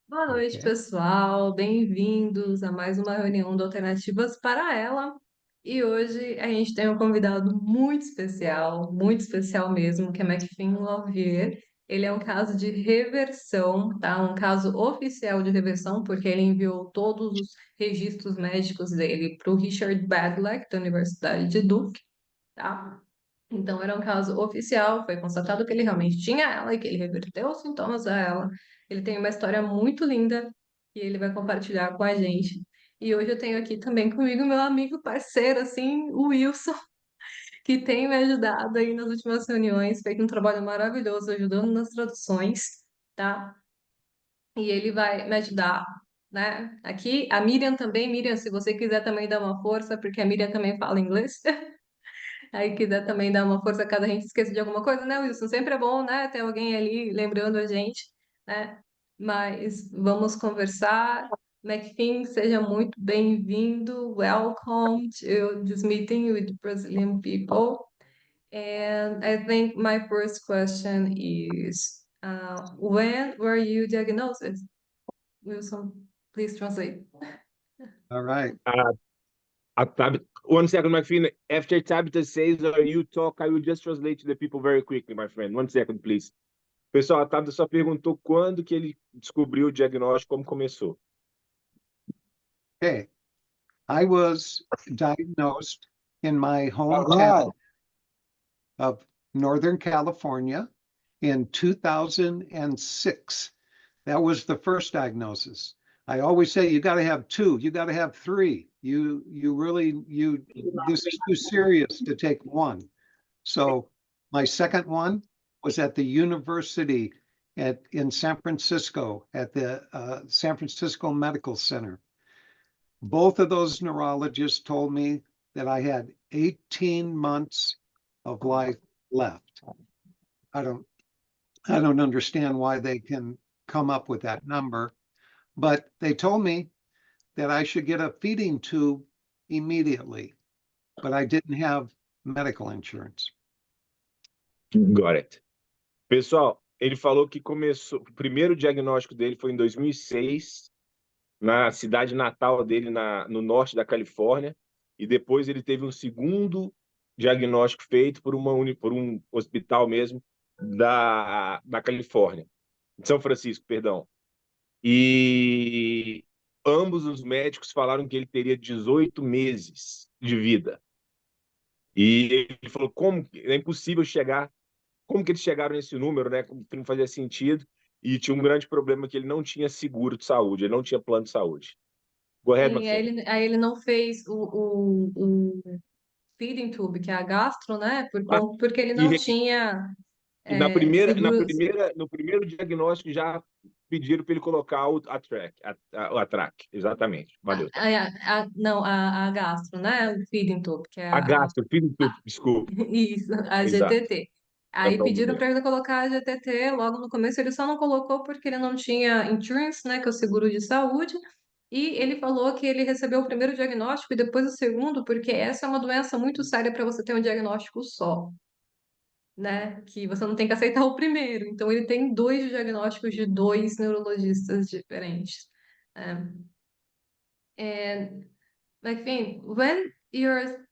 Boa noite, Okay. pessoal. Bem-vindos a mais uma reunião do Alternativas para Ela. E hoje a gente tem um convidado muito especial mesmo, que é McFin Lavier. Ele é um caso de reversão, tá? Um caso oficial de reversão, porque ele enviou todos os registros médicos dele para o Richard Badlack, da Universidade de Duke, tá? Então, era um caso oficial, foi constatado que ele realmente tinha ela e que ele reverteu os sintomas a ela. Ele tem uma história muito linda e ele vai compartilhar com a gente. E hoje eu tenho aqui também comigo meu amigo parceiro, assim, o Wilson, que tem me ajudado aí nas últimas reuniões, feito um trabalho maravilhoso ajudando nas traduções, tá? E ele vai me ajudar, né? Aqui, a Miriam também. Miriam, se você quiser também dar uma força, porque a Miriam também fala inglês. Aí quiser também dar uma força caso a gente esqueça de alguma coisa, né, Wilson? Sempre é bom, né, ter alguém ali lembrando a gente, né? Mas vamos conversar. McFin, seja muito bem-vindo. Welcome to this meeting with Brazilian people. And I think my first question is, when were you diagnosed? Wilson, please translate. All right. One second, my friend. After Tabitha says or you talk, I will just translate to the people very quickly, my friend. One second, please. Pessoal, a Tabitha só perguntou quando que ele descobriu o diagnóstico, como começou. Okay. I was diagnosed in my hometown of Northern California in 2006. That was the first diagnosis. I always say you got to have two, you got to have three. This is too serious to take one. So my second one was at the university in San Francisco at the San Francisco Medical Center. Both of those neurologists told me that I had 18 months of life left. I don't understand why they can come up with that number, but they told me that I should get a feeding tube immediately, but I didn't have medical insurance. Got it. Pessoal, ele falou que começou, o primeiro diagnóstico dele foi em 2006, na cidade natal dele, no norte da Califórnia, e depois ele teve um segundo diagnóstico feito por um hospital mesmo da Califórnia, de São Francisco, perdão. E ambos os médicos falaram que ele teria 18 meses de vida. E ele falou, como é impossível chegar, como que eles chegaram nesse número, né? Como que não fazia sentido. E tinha um grande problema que ele não tinha seguro de saúde, ele não tinha plano de saúde. Go ahead, Sim, McFinn. aí ele não fez o feeding tube, que é a gastro, né? Porque ele não E, tinha e seguro. no primeiro diagnóstico já pediram para ele colocar a track. Exatamente. Valeu. Não, a gastro, né? O feeding tube, que é A gastro, feeding tube, desculpa. isso, a Exato. GTT. Não, Aí pediram para ele colocar a GTT logo no começo, ele só não colocou porque ele não tinha insurance, né? Que é o seguro de saúde. E ele falou que ele recebeu o primeiro diagnóstico e depois o segundo, porque essa é uma doença muito séria para você ter um diagnóstico só, né? Que você não tem que aceitar o primeiro. Então ele tem dois diagnósticos de dois neurologistas diferentes. And McFinn, when you're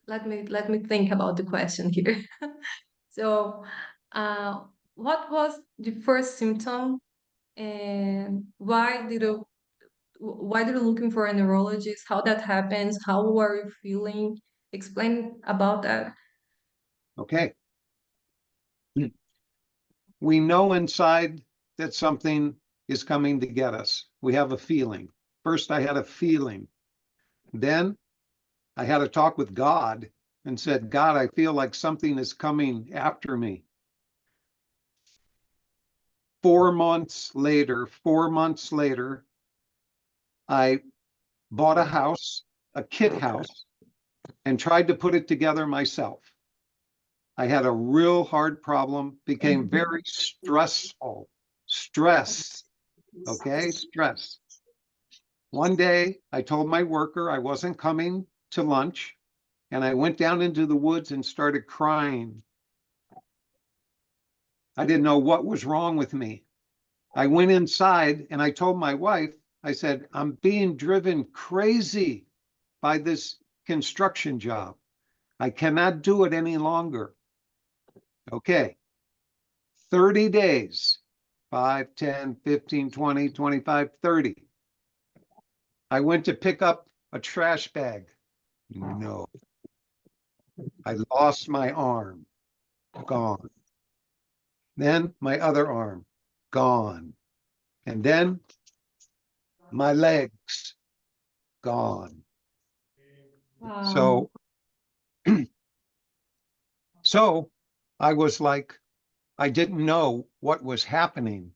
let me think about the question here. So, what was the first symptom, and why did you looking for a neurologist? How that happens? How were you feeling? Explain about that. Okay. We know inside that something is coming to get us. We have a feeling. First, I had a feeling. Then I had a talk with God and said, God, I feel like something is coming after me. 4 months later, I bought a house, a kit house, and tried to put it together myself. I had a real hard problem, became very stressful. Stress. Okay, stress. One day I told my worker I wasn't coming to lunch, and I went down into the woods and started crying. I didn't know what was wrong with me. I went inside and I told my wife, I said, I'm being driven crazy by this construction job. I cannot do it any longer. Okay. 30 days, 5, 10, 15, 20, 25, 30. I went to pick up a trash bag. No. I lost my arm. Gone. Then my other arm. Gone. And then my legs. Gone. Uau. So I was like, I didn't know what was happening.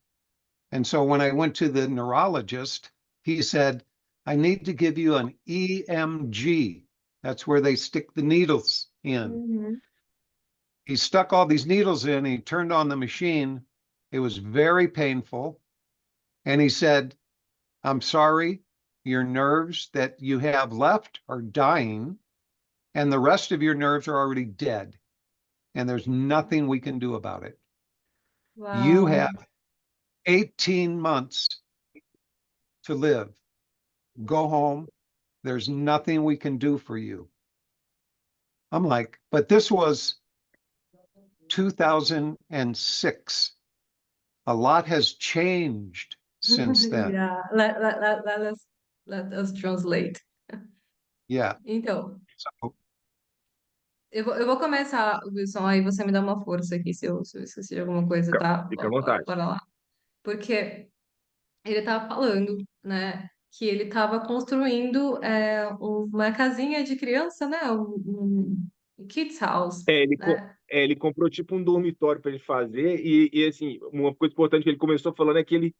And so when I went to the neurologist, he said, I need to give you an EMG. That's where they stick the needles in. Uhum. He stuck all these needles in, he turned on the machine. It was very painful. And he said, I'm sorry, your nerves that you have left are dying, and the rest of your nerves are already dead. And there's nothing we can do about it. You Uau. have 18 months to live. Go home. There's nothing we can do for you. I'm like, but this was 2006. A lot has changed since then. Yeah. Let us translate. Yeah. Então, So, eu vou começar, Wilson, aí você me dá uma força aqui se eu esqueci de alguma coisa, tá? Fica à vontade. Bora lá. Porque ele tava falando, né, que ele tava construindo uma casinha de criança, né? Um kids house, né? Ele comprou tipo um dormitório para ele fazer e assim, uma coisa importante que ele começou falando é que ele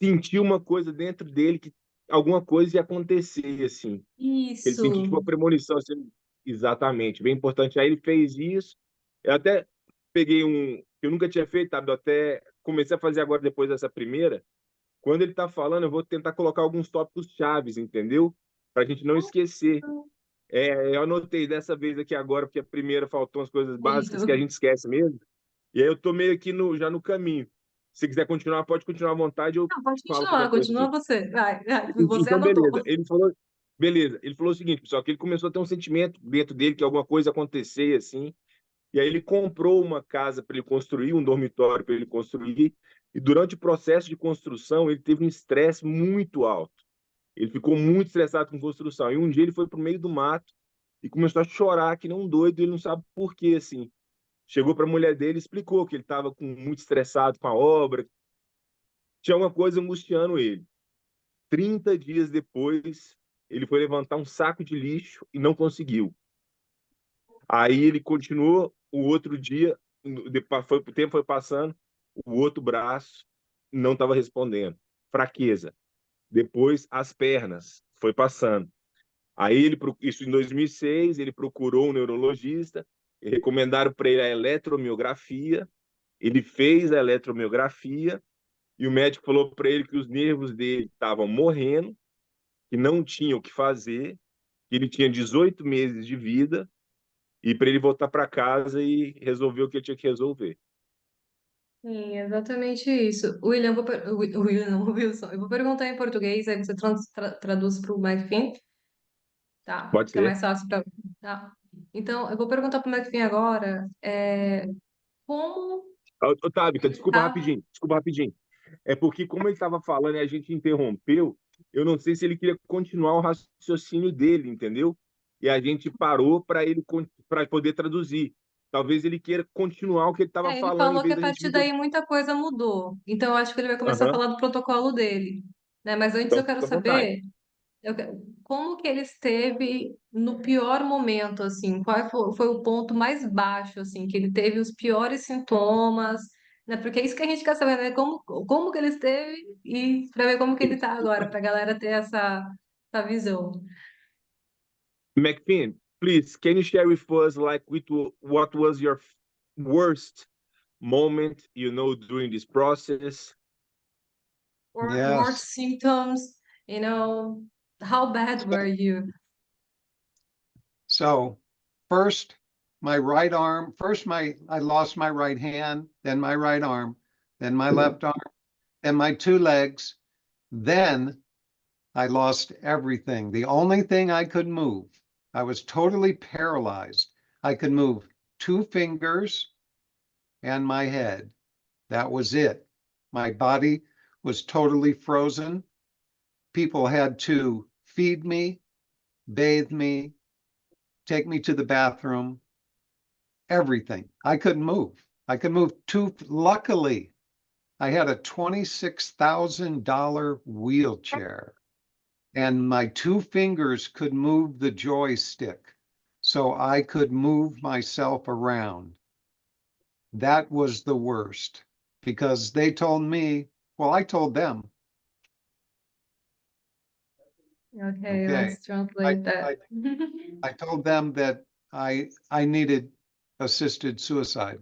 sentiu uma coisa dentro dele que alguma coisa ia acontecer assim. Ele sentiu tipo Isso. uma premonição assim, exatamente, bem importante. Aí ele fez isso. Eu até peguei um que eu nunca tinha feito, sabe? Eu até comecei a fazer agora depois dessa primeira. Quando ele está falando, eu vou tentar colocar alguns tópicos chaves, entendeu? Para a gente não esquecer. Eu anotei dessa vez aqui agora, porque a primeira faltou umas coisas básicas que a Isso. gente esquece mesmo. E aí eu tô meio aqui já no caminho. Se quiser continuar, pode continuar à vontade, eu Não, pode falo qualquer continuar, coisa continua aqui. você. Vai, você Então, anotou. beleza. Ele falou, beleza. Ele falou o seguinte, pessoal, que ele começou a ter um sentimento dentro dele que alguma coisa ia acontecer assim. E aí ele comprou uma casa para ele construir, um dormitório para ele construir. E durante o processo de construção, ele teve um estresse muito alto. Ele ficou muito estressado com construção. E um dia ele foi para o meio do mato e começou a chorar que nem um doido. Ele não sabe por quê, assim. Chegou para a mulher dele e explicou que ele estava muito estressado com a obra. Tinha uma coisa angustiando ele. 30 dias depois, ele foi levantar um saco de lixo e não conseguiu. Aí ele continuou o outro dia, o tempo foi passando, o outro braço não estava respondendo. Fraqueza. Depois as pernas, foi passando. Aí isso em 2006, ele procurou um neurologista, recomendaram para ele a eletromiografia, ele fez a eletromiografia e o médico falou para ele que os nervos dele estavam morrendo, que não tinha o que fazer, que ele tinha 18 meses de vida e para ele voltar para casa e resolver o que ele tinha que resolver. Sim, exatamente isso. William, William, não, Wilson, eu vou perguntar em português, aí você traduz para o McFin, tá? Pode Fica ser? mais fácil para. Tá? Então, eu vou perguntar para o McFin agora, como Otávio, ele desculpa tá. rapidinho, desculpa rapidinho. É porque, como ele estava falando e a gente interrompeu, eu não sei se ele queria continuar o raciocínio dele, entendeu? E a gente parou para poder traduzir. Talvez ele queira continuar o que ele estava Ele falando, em falou que vez a da gente partir vir. daí muita coisa mudou. Então, eu acho que ele vai começar a Aham. falar do protocolo dele, né? Mas antes Então, eu quero fica à vontade. saber como que ele esteve no pior momento, assim, qual foi o ponto mais baixo, assim, que ele teve os piores sintomas, né? Porque é isso que a gente quer saber, né? Como que ele esteve e para ver como que ele tá agora, para a galera ter essa visão. McFinn, please, can you share with us, like, what was your worst moment, during this process? Or worse yes. symptoms, how bad were you? So first, my right arm, first I lost my right hand, then my right arm, then my left arm, then my two legs, then I lost everything. The only thing I could move, I was totally paralyzed. I could move two fingers and my head. That was it. My body was totally frozen. People had to feed me, bathe me, take me to the bathroom, everything. I couldn't move. I could move luckily, I had a $26,000 wheelchair and my two fingers could move the joystick so I could move myself around. That was the worst because they told me, well, I told them, Okay, okay, let's translate that. I told them that I needed assisted suicide.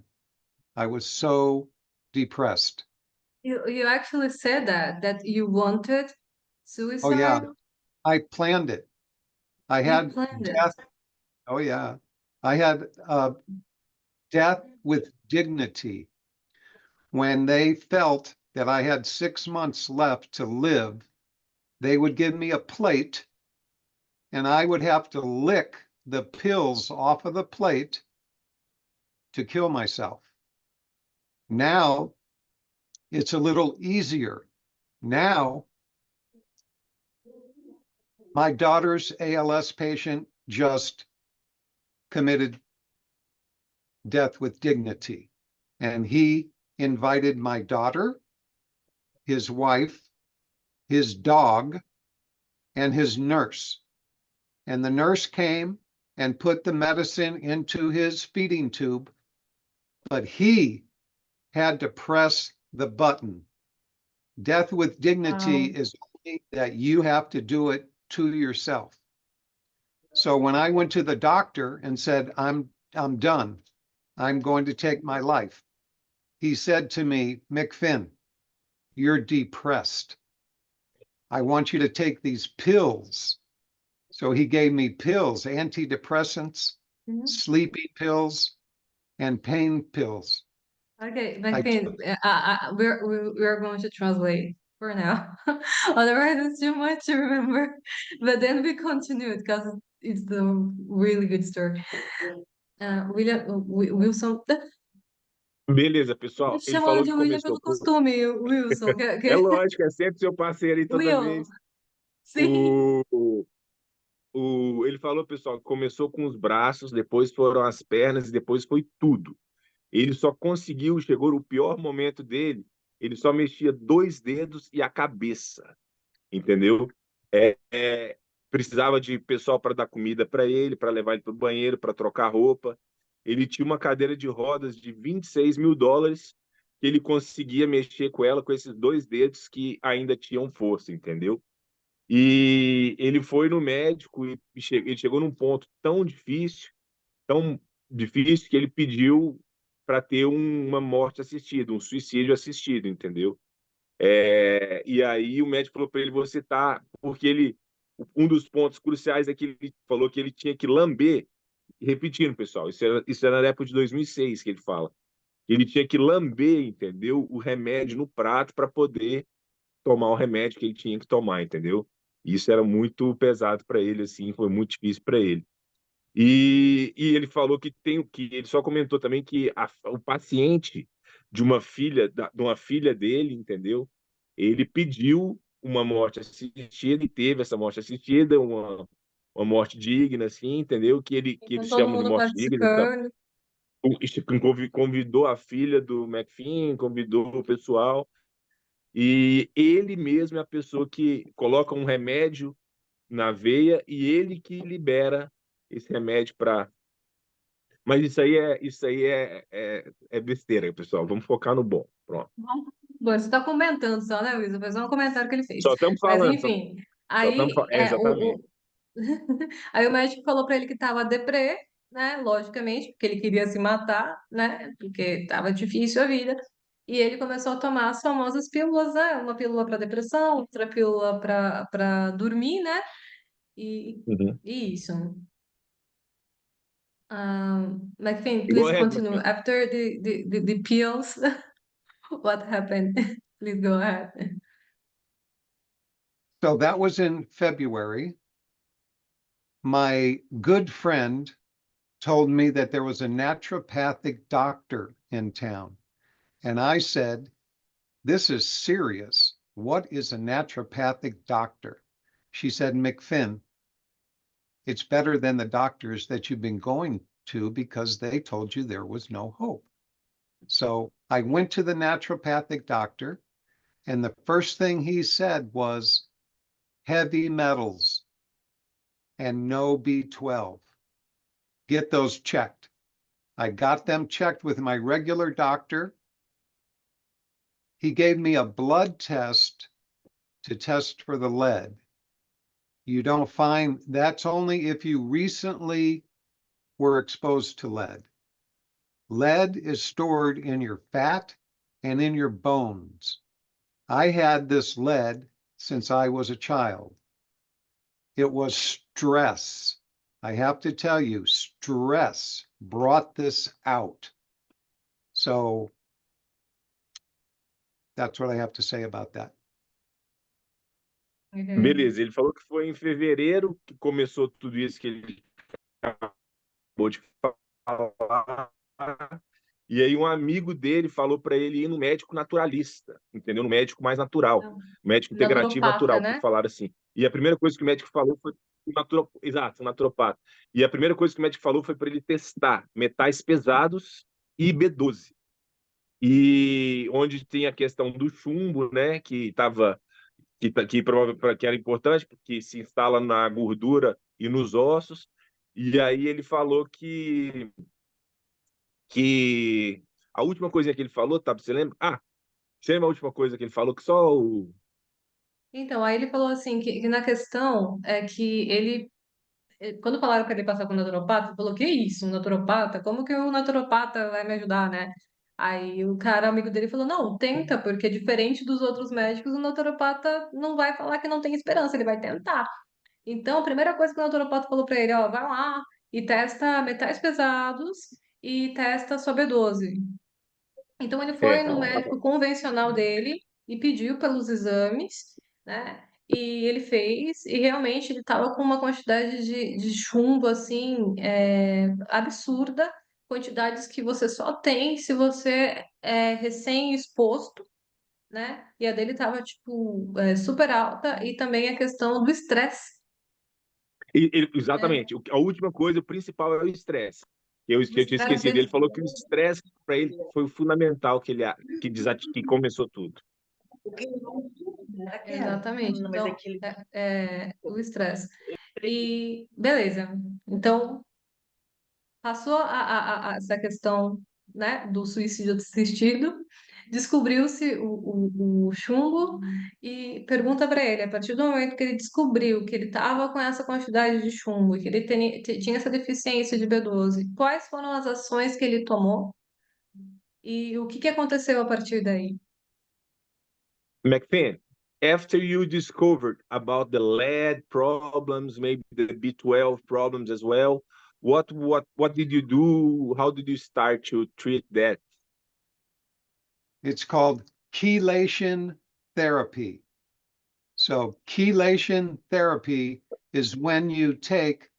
I was so depressed. You actually said that you wanted Oh yeah, suicide. I planned it. I You had planned it. death. Oh yeah, I had death with dignity. When they felt that I had 6 months left to live, they would give me a plate and I would have to lick the pills off of the plate to kill myself. Now it's a little easier. Now my daughter's ALS patient just committed death with dignity, and he invited my daughter, his wife, his dog, and his nurse. And the nurse came and put the medicine into his feeding tube, but he had to press the button. Death with dignity Wow. is only that you have to do it to yourself. So when I went to the doctor and said, I'm done, I'm going to take my life, he said to me, McFinn, you're depressed. I want you to take these pills. So he gave me pills, antidepressants, Mhm. sleeping pills, and pain pills. Okay, I McFinn, took, we're going to translate for now. Otherwise, it's too much to remember. But then we continue because it's a really good story. Wilson, Beleza, eu pessoal. te Ele chamando falou de que William começou pelo com. costume, Wilson. É lógico, é sempre seu parceiro aí toda Will, vez. sim. Ele falou, pessoal, que começou com os braços, depois foram as pernas e depois foi tudo. Ele só conseguiu, chegou no pior momento dele, ele só mexia dois dedos e a cabeça, entendeu? Precisava de pessoal para dar comida para ele, para levar ele para o banheiro, para trocar roupa. Ele tinha uma cadeira de rodas de US$ 26.000 que ele conseguia mexer com ela com esses dois dedos que ainda tinham força, entendeu? E ele foi no médico e ele chegou num ponto tão difícil que ele pediu para ter uma morte assistida, um suicídio assistido, entendeu? E aí o médico falou para ele, você tá... Porque um dos pontos cruciais é que ele falou que ele tinha que lamber, repetindo, pessoal, isso era na época de 2006 que ele fala. Ele tinha que lamber, entendeu? O remédio no prato para poder tomar o remédio que ele tinha que tomar, entendeu? Isso era muito pesado para ele, assim, foi muito difícil para ele. E ele falou que ele só comentou também que o paciente de uma filha dele, entendeu? Ele pediu uma morte assistida e teve essa morte assistida, uma morte digna, assim, entendeu? Que Então eles todo chamam de mundo morte digna. participando. Convidou a filha do McFinn, convidou o pessoal, e ele mesmo é a pessoa que coloca um remédio na veia e ele que libera esse remédio para. Mas isso aí é besteira, pessoal. Vamos focar no bom. Pronto. Bom, você está comentando só, né, Wilson? Foi só um comentário que ele fez. Só estamos Mas falando, enfim, só estamos aí falando. Exatamente. aí o médico falou para ele que estava deprê, né? Logicamente, porque ele queria se matar, né? Porque estava difícil a vida. E ele começou a tomar as famosas pílulas, né? Uma pílula para depressão, outra pílula para dormir, né? E, Uhum. e isso. McFinn, Go please ahead, continue. McFinn. After the pills, what happened? Please go ahead. So that was in February. My good friend told me that there was a naturopathic doctor in town. And I said, this is serious. What is a naturopathic doctor? She said, McFinn, it's better than the doctors that you've been going to because they told you there was no hope. So I went to the naturopathic doctor, and the first thing he said was heavy metals and no B12. Get those checked. I got them checked with my regular doctor. He gave me a blood test to test for the lead. You don't find, that's only if you recently were exposed to lead. Lead is stored in your fat and in your bones. I had this lead since I was a child. It was stress. I have to tell you, stress brought this out. So that's what I have to say about that. Okay. Beleza, ele falou que foi em fevereiro que começou tudo isso que ele acabou de falar. E aí um amigo dele falou para ele ir no médico naturalista, entendeu? No médico mais natural, Então, médico integrativo naturopata, natural, né? por falar assim. E a primeira coisa que o médico falou foi exato, naturopata. E a primeira coisa que o médico falou foi para ele testar metais pesados e B12. E onde tem a questão do chumbo, né, que era importante, porque se instala na gordura e nos ossos. E aí ele falou que a última coisa que ele falou, tá? Você lembra? Você lembra a última coisa que ele falou? Que só o. Então, aí ele falou assim que na questão é que quando falaram que ele passar com o naturopata, ele falou, que isso, um naturopata? Como que o naturopata vai me ajudar, né? Aí o cara, amigo dele, falou, não, tenta, porque diferente dos outros médicos, o naturopata não vai falar que não tem esperança, ele vai tentar. Então, a primeira coisa que o naturopata falou pra ele, ó, vai lá e testa metais pesados e testa sua B12. Então, ele foi no médico convencional dele e pediu pelos exames, né? E ele fez, e realmente ele estava com uma quantidade de chumbo, assim, absurda, quantidades que você só tem se você é recém-exposto, né? E a dele estava, tipo, super alta, e também a questão do estresse, né? Exatamente. A última coisa, o principal é o estresse. O Eu tinha estresse esquecido. dele. Ele falou que o estresse para ele foi o fundamental que começou tudo. Exatamente. Então, o estresse. E beleza. Então, passou essa questão, né, do suicídio assistido, descobriu-se o chumbo e pergunta para ele, a partir do momento que ele descobriu que ele estava com essa quantidade de chumbo, que ele tinha essa deficiência de B12, quais foram as ações que ele tomou e o que que aconteceu a partir daí? McFinn, after you discovered about the lead problems, maybe the B12 problems as well, what did you do? How did you start to treat that? It's called chelation therapy. So chelation therapy is when you take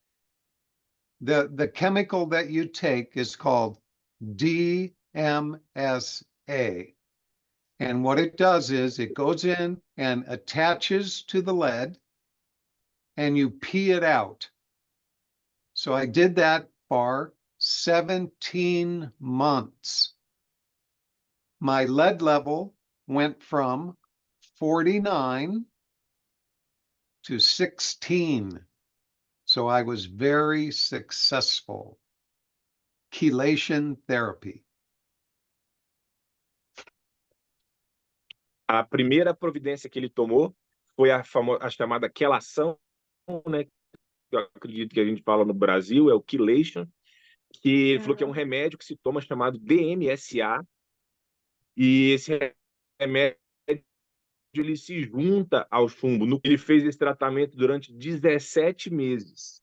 the chemical that you take is called DMSA. And what it does is it goes in and attaches to the lead and you pee it out. So I did that for 17 months. My lead level went from 49 to 16. So I was very successful. Chelation therapy. A primeira providência que ele tomou foi a chamada quelação, né? Que eu acredito que a gente fala no Brasil, é o chelation, que ele falou que é um remédio que se toma chamado DMSA, e esse remédio ele se junta ao chumbo. Ele fez esse tratamento durante 17 meses.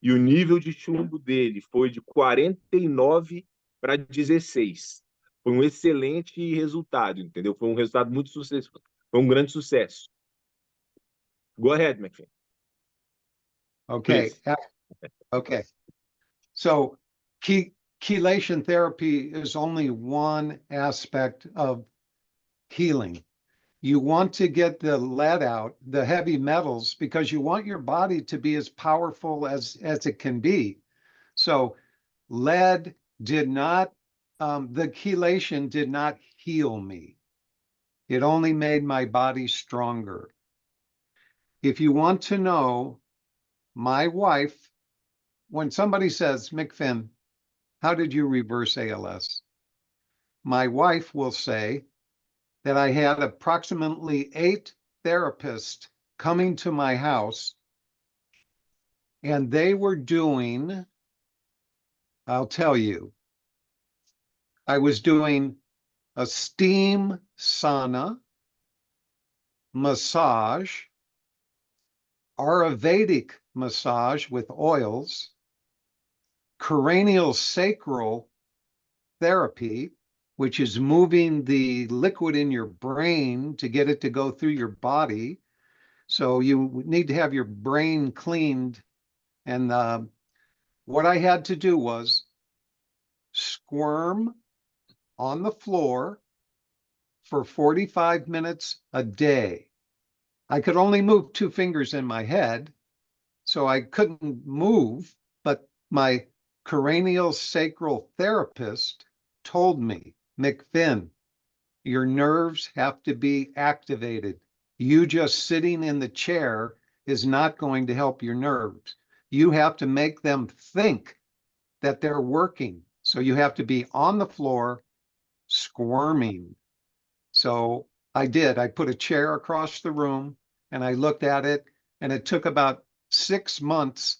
e o nível de chumbo dele foi de 49 para 16. Foi um excelente resultado, entendeu? Foi um resultado muito sucesso, foi um grande sucesso. Go ahead, McFinn. Okay. Please. Okay. So chelation therapy is only one aspect of healing. You want to get the lead out, the heavy metals, because you want your body to be as powerful as it can be. So lead did not, the chelation did not heal me. It only made my body stronger. If you want to know, my wife, when somebody says, McFinn, how did you reverse ALS? My wife will say that I had approximately 8 therapists coming to my house, and they were doing, I'll tell you, I was doing a steam sauna, massage, Ayurvedic massage with oils, cranial sacral therapy, which is moving the liquid in your brain to get it to go through your body. So you need to have your brain cleaned. And what I had to do was squirm on the floor for 45 minutes a day. I could only move 2 fingers in my head, so I couldn't move, but my cranial sacral therapist told me, McFinn, your nerves have to be activated. You just sitting in the chair is not going to help your nerves. You have to make them think that they're working. So you have to be on the floor squirming. So I did. I put a chair across the room and I looked at it, and it took about 6 months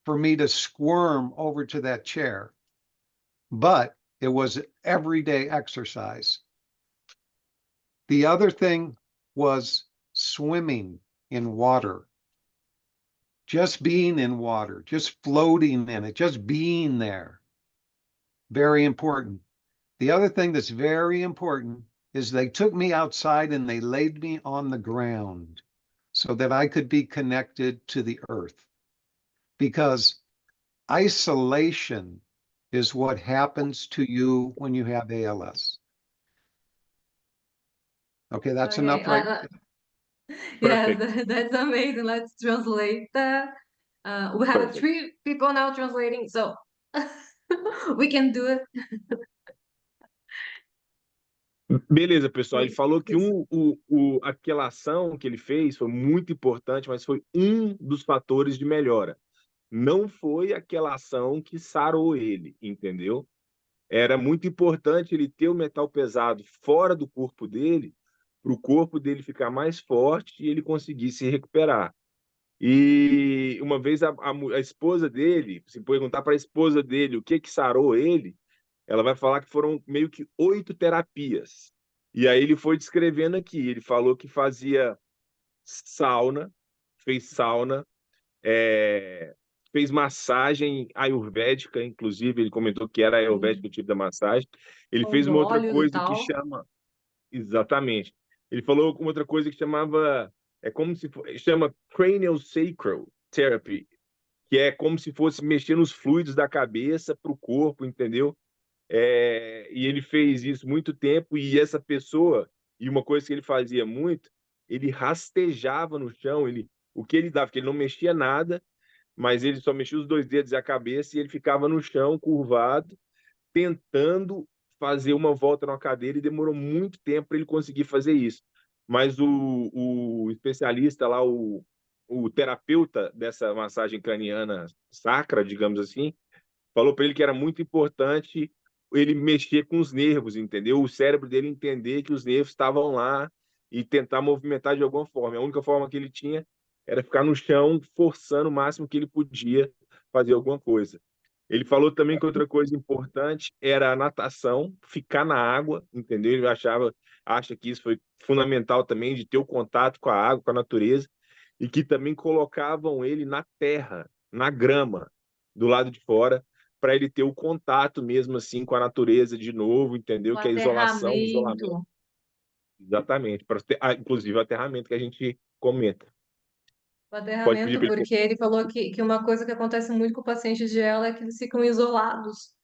for me to squirm over to that chair. But it was everyday exercise. The other thing was swimming in water. Just being in water, just floating in it, just being there. Very important. The other thing that's very important is they took me outside and they laid me on the ground so that I could be connected to the earth. Because isolation is what happens to you when you have ALS. Okay, that's Okay, enough, right? yes, Perfect. that's amazing. Let's translate that. We have Perfect. 3 people now translating, so we can do it. Beleza, pessoal. Ele Please, falou que please. aquela ação que ele fez foi muito importante, mas foi um dos fatores de melhora. Não foi aquela ação que sarou ele, entendeu? Era muito importante ele ter o metal pesado fora do corpo dele, para o corpo dele ficar mais forte e ele conseguir se recuperar. E uma vez a esposa dele, se perguntar para a esposa dele o que sarou ele, ela vai falar que foram meio que 8 terapias. E aí ele foi descrevendo aqui, ele falou que fazia sauna, fez sauna, fez massagem ayurvédica, inclusive ele comentou que era ayurvédico o tipo da massagem. Ele Com os fez uma outra óleos e coisa que tal. chama... Exatamente. Ele falou uma outra coisa que chamava... como se chama cranial sacral therapy, que é como se fosse mexer nos fluidos da cabeça para o corpo, entendeu? E ele fez isso muito tempo, e essa pessoa, e uma coisa que ele fazia muito, ele rastejava no chão, o que ele dava, porque ele não mexia nada, mas ele só mexia os 2 dedos e a cabeça, e ele ficava no chão, curvado, tentando fazer uma volta na cadeira, e demorou muito tempo para ele conseguir fazer isso. Mas o especialista lá, o terapeuta dessa massagem craniana sacra, digamos assim, falou para ele que era muito importante ele mexer com os nervos, entendeu? O cérebro dele entender que os nervos estavam lá e tentar movimentar de alguma forma. A única forma que ele tinha era ficar no chão, forçando o máximo que ele podia fazer alguma coisa. Ele falou também que outra coisa importante era a natação, ficar na água, entendeu? Ele acha que isso foi fundamental também, de ter o contato com a água, com a natureza, e que também colocavam ele na terra, na grama, do lado de fora, para ele ter o contato mesmo assim com a natureza de novo, entendeu? O Que é isolação, isolamento. aterramento. Exatamente, inclusive o aterramento que a gente comenta. O Pode pedir aterramento, para ele. porque ele falou que uma coisa que acontece muito com pacientes de ela é que eles ficam isolados,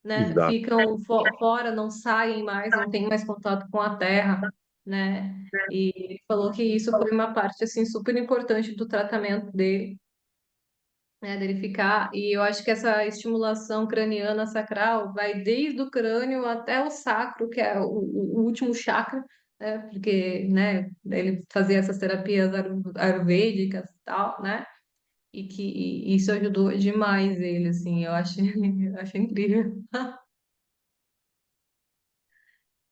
né? Exato. Ficam fora, não saem mais, não têm mais contato com a terra, né? E ele falou que isso foi uma parte assim super importante do tratamento dele, né? Dele ficar. E eu acho que essa estimulação craniana sacral vai desde o crânio até o sacro, que é o último chakra, né? Porque, né? Ele fazia essas terapias ayurvédicas e tal, né? E que isso ajudou demais ele, assim, eu acho, eu acho incrível.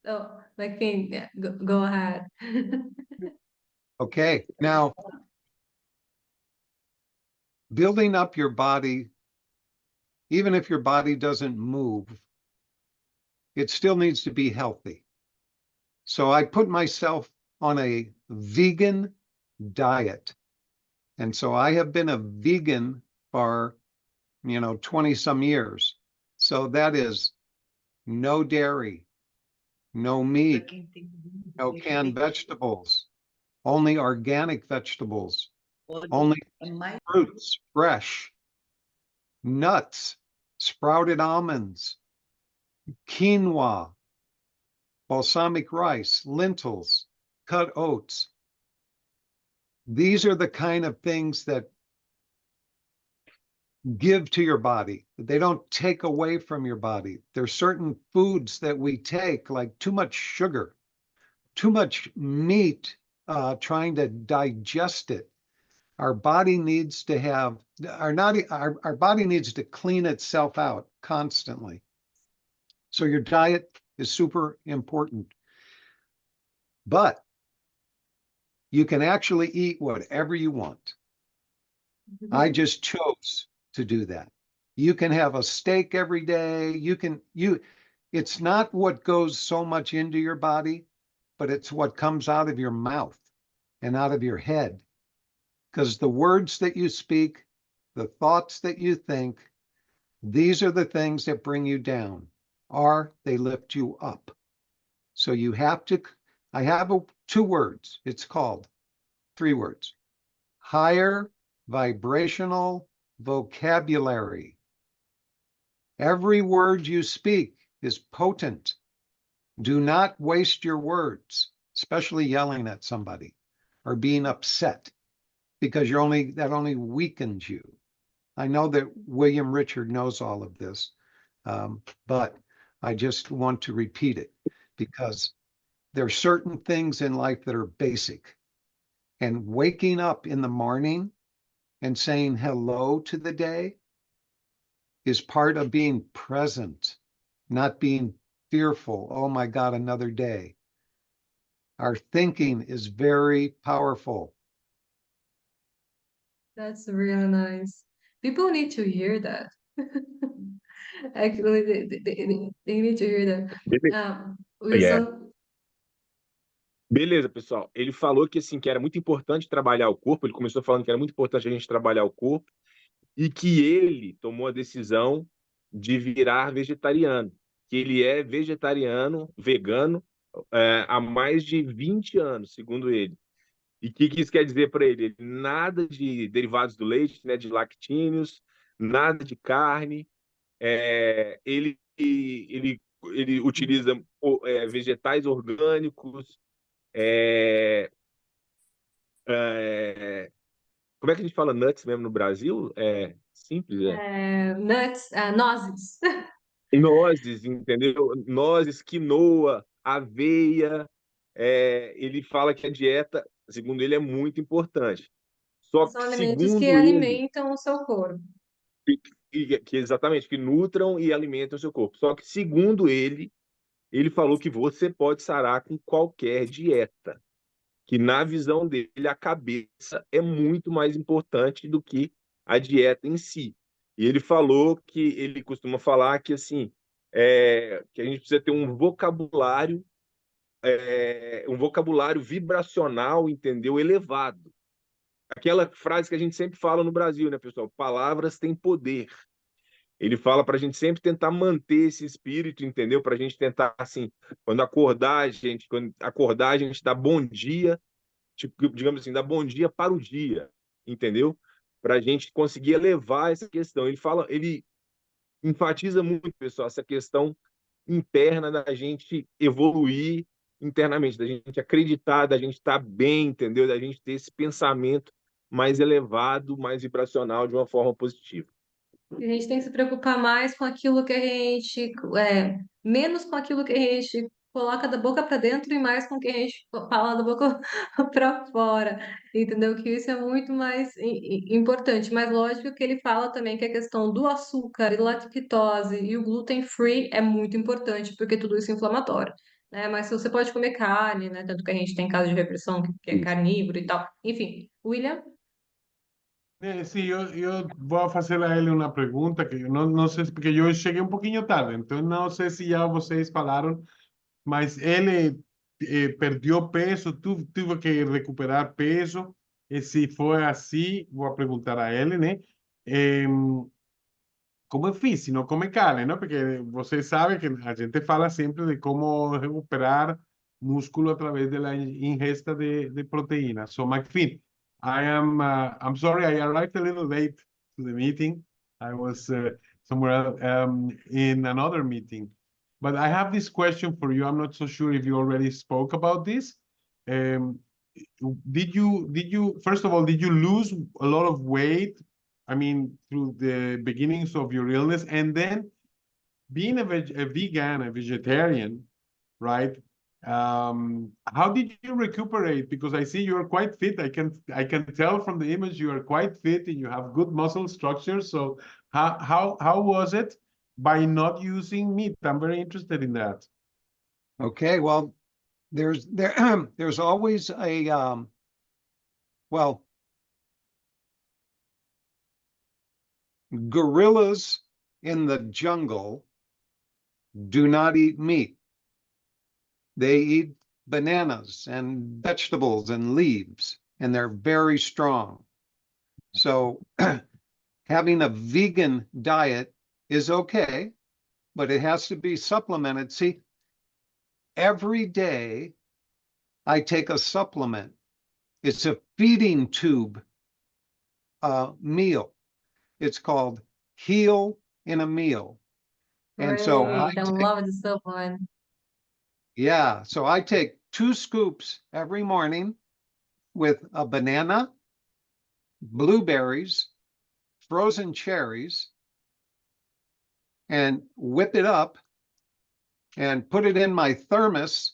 Oh, like, yeah, go ahead. Okay, now building up your body, even if your body doesn't move, it still needs to be healthy. So I put myself on a vegan diet. And so I have been a vegan for, 20 some years. So that is no dairy, no meat, no canned vegetables, only organic vegetables, only fruits, fresh, nuts, sprouted almonds, quinoa, balsamic rice, lentils, cut oats. These are the kind of things that give to your body. They don't take away from your body. There's certain foods that we take, like too much sugar, too much meat, trying to digest it. Our body needs to have our body needs to clean itself out constantly. So your diet is super important. But you can actually eat whatever you want. I just chose to do that. You can have a steak every day. It's not what goes so much into your body, but it's what comes out of your mouth and out of your head. Because the words that you speak, the thoughts that you think, these are the things that bring you down, or they lift you up. So you have to, I have two words. It's called 3 words: higher vibrational vocabulary. Every word you speak is potent. Do not waste your words, especially yelling at somebody or being upset, because that only weakens you. I know that William Richard knows all of this, but I just want to repeat it because there are certain things in life that are basic. And waking up in the morning and saying hello to the day is part of being present, not being fearful. Oh my God, another day. Our thinking is very powerful. That's really nice. People need to hear that. Actually, they need to hear that. Yeah. Wilson, Beleza, pessoal. Ele falou que assim que era muito importante trabalhar o corpo. Ele começou falando que era muito importante a gente trabalhar o corpo e que ele tomou a decisão de virar vegetariano, que ele é vegetariano, vegano, há mais de 20 anos, segundo ele. E o que isso quer dizer para ele? Nada de derivados do leite, né, de lactíneos, nada de carne. Ele utiliza vegetais orgânicos. Como é que a gente fala nuts mesmo no Brasil? É simples, nuts, nozes. Nozes, entendeu? Nozes, quinoa, aveia. Ele fala que a dieta, segundo ele, é muito importante. Só São que, alimentos que segundo ele, alimentam o seu corpo. que exatamente, que nutram e alimentam o seu corpo. Só que, segundo ele falou que você pode sarar com qualquer dieta. Que, na visão dele, a cabeça é muito mais importante do que a dieta em si. E ele falou que ele costuma falar que assim que a gente precisa ter um vocabulário vibracional, entendeu? Elevado. aquela frase que a gente sempre fala no Brasil, né, pessoal? Palavras têm poder. Ele fala para a gente sempre tentar manter esse espírito, entendeu? Para a gente tentar, assim, quando acordar, a gente dá bom dia, tipo, digamos assim, dá bom dia para o dia, entendeu? Para a gente conseguir elevar essa questão. Ele enfatiza muito, pessoal, essa questão interna da gente evoluir internamente, da gente acreditar, da gente estar bem, entendeu? Da gente ter esse pensamento mais elevado, mais vibracional de uma forma positiva. A gente tem que se preocupar mais com aquilo que a gente, menos com aquilo que a gente coloca da boca para dentro e mais com o que a gente fala da boca para fora, entendeu? Que isso é muito mais importante. Mas lógico que ele fala também que a questão do açúcar e lactose e o gluten free é muito importante, porque tudo isso é inflamatório. Né? Mas se você pode comer carne, né? Tanto que a gente tem caso de repressão que é carnívoro e tal. Enfim, William? Sí, yo voy a hacerle a él una pregunta que no sé, porque yo llegué un poquillo tarde, entonces no sé si ya vocês falaram, mas ele perdió peso, tuvo que recuperar peso, y si fue así, voy a preguntar a él, né? Como é difícil não comer carne, não? Porque você sabe que a gente fala sempre de como recuperar músculo através da ingesta de proteína. So, McFinn, I'm sorry, I arrived a little late to the meeting. I was somewhere in another meeting. But I have this question for you. I'm not so sure if you already spoke about this. Um, first of all, did you lose a lot of weight? I mean, through the beginnings of your illness, and then being a vegan, a vegetarian, right? How did you recuperate? Because I see you are quite fit. I can tell from the image you are quite fit and you have good muscle structure. So how was it by not using meat? I'm very interested in that. Okay, well, there's always a well, gorillas in the jungle do not eat meat. They eat bananas and vegetables and leaves, and they're very strong. So having a vegan diet is okay, but it has to be supplemented. See, every day I take a supplement. It's a feeding tube meal. It's called Heal in a Meal. And so Great. I love the supplement. yeah, so I take 2 scoops every morning with a banana, blueberries, frozen cherries, and whip it up and put it in my thermos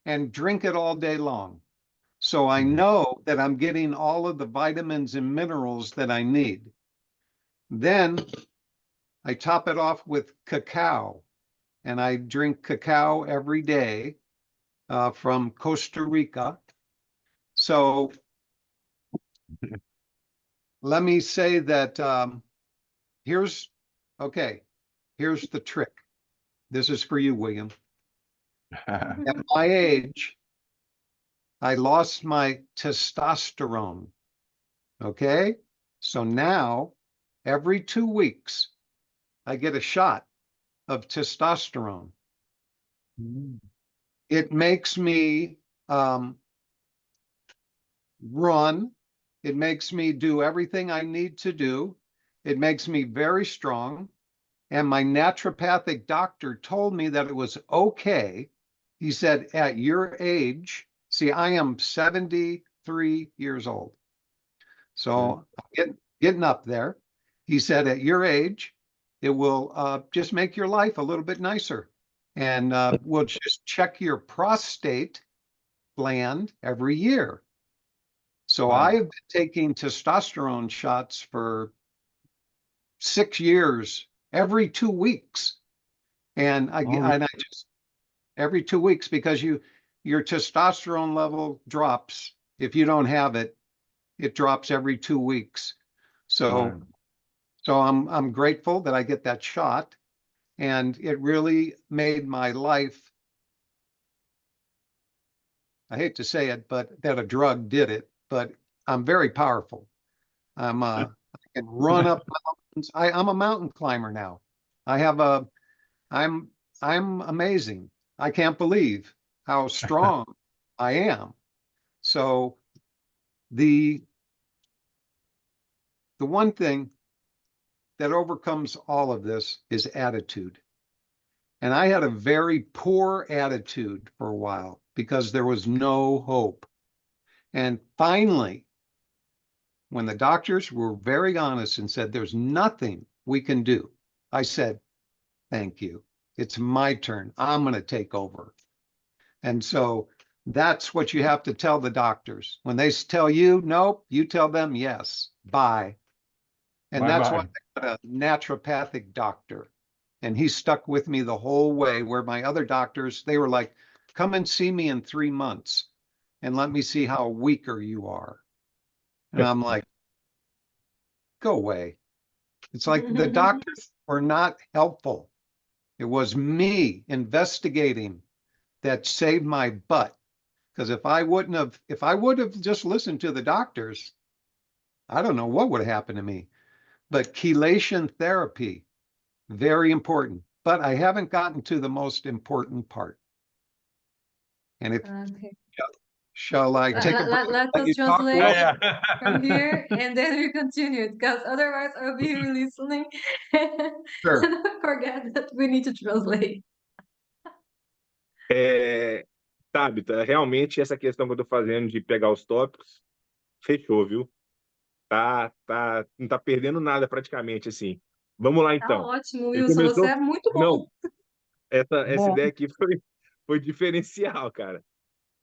and drink it all day long. So I know that I'm getting all of the vitamins and minerals that I need. Then I top it off with cacao, and I drink cacao every day from Costa Rica. So let me say that here's the trick. This is for you, William. At my age, I lost my testosterone. Okay, so now every 2 weeks, I get a shot of testosterone. It makes me run. It makes me do everything I need to do. It makes me very strong. And my naturopathic doctor told me that it was okay. He said, at your age, see, I am 73 years old. So getting up there. He said, at your age, it will just make your life a little bit nicer. And we'll just check your prostate gland every year. So Wow. I have been taking testosterone shots for 6 years, every 2 weeks. And I just every 2 weeks, because your testosterone level drops. If you don't have it, it drops every 2 weeks. So I'm grateful that I get that shot, and it really made my life, I hate to say it, but that a drug did it, but I'm very powerful. I can run up mountains. I'm a mountain climber now. I'm amazing. I can't believe how strong I am. So the one thing that overcomes all of this is attitude. And I had a very poor attitude for a while because there was no hope. And finally, when the doctors were very honest and said, there's nothing we can do, I said, thank you. It's my turn. I'm going to take over. And so that's what you have to tell the doctors. When they tell you, nope, you tell them, yes, bye. And that's why I got a naturopathic doctor. And he stuck with me the whole way, where my other doctors, they were like, come and see me in 3 months and let me see how weaker you are. And I'm like, go away. It's like the doctors were not helpful. It was me investigating that saved my butt. Because if I would have just listened to the doctors, I don't know what would have happened to me. But chelation therapy, very important. But I haven't gotten to the most important part. And if Okay. shall I take a break? Let Let us you talk, translate Will? from here, and then we continue, because otherwise I'll be listening Sure. and I forget that we need to translate. Tabita, realmente essa questão que eu tô fazendo de pegar os tópicos, fechou, viu? Não tá perdendo nada praticamente, assim. Vamos lá, Tá então. ótimo, Ele Wilson, você começou... é muito bom. Não, essa Bom. ideia aqui foi diferencial, cara.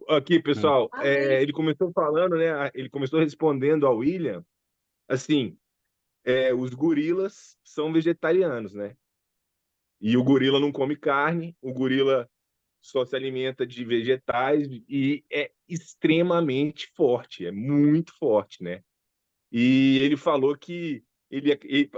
Aqui, pessoal, Amei. ele começou falando, né? Ele começou respondendo ao William, assim, os gorilas são vegetarianos, né? E o gorila não come carne, o gorila só se alimenta de vegetais e é extremamente forte, é muito forte, né? E ele falou que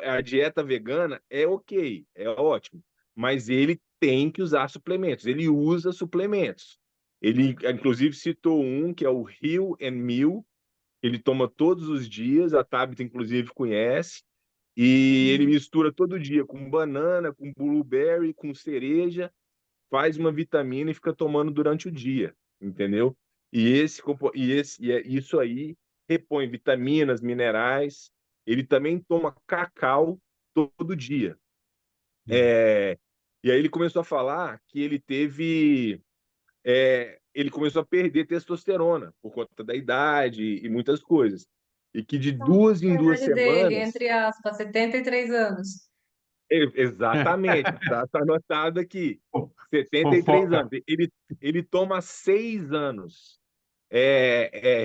a dieta vegana é ok, é ótimo, mas ele tem que usar suplementos, ele usa suplementos. Ele, inclusive, citou um que é o Hill and Meal, ele toma todos os dias, a Tabita, inclusive, conhece, e ele mistura todo dia com banana, com blueberry, com cereja, faz uma vitamina e fica tomando durante o dia, entendeu? Isso aí repõe vitaminas, minerais. Ele também toma cacau todo dia. E aí ele começou a falar que ele começou a perder testosterona por conta da idade e muitas coisas. E que de Então, 2 em a 2 idade dele, semanas... entre aspas, 73 anos. Exatamente, tá anotado aqui. 73 anos. Ele toma 6 anos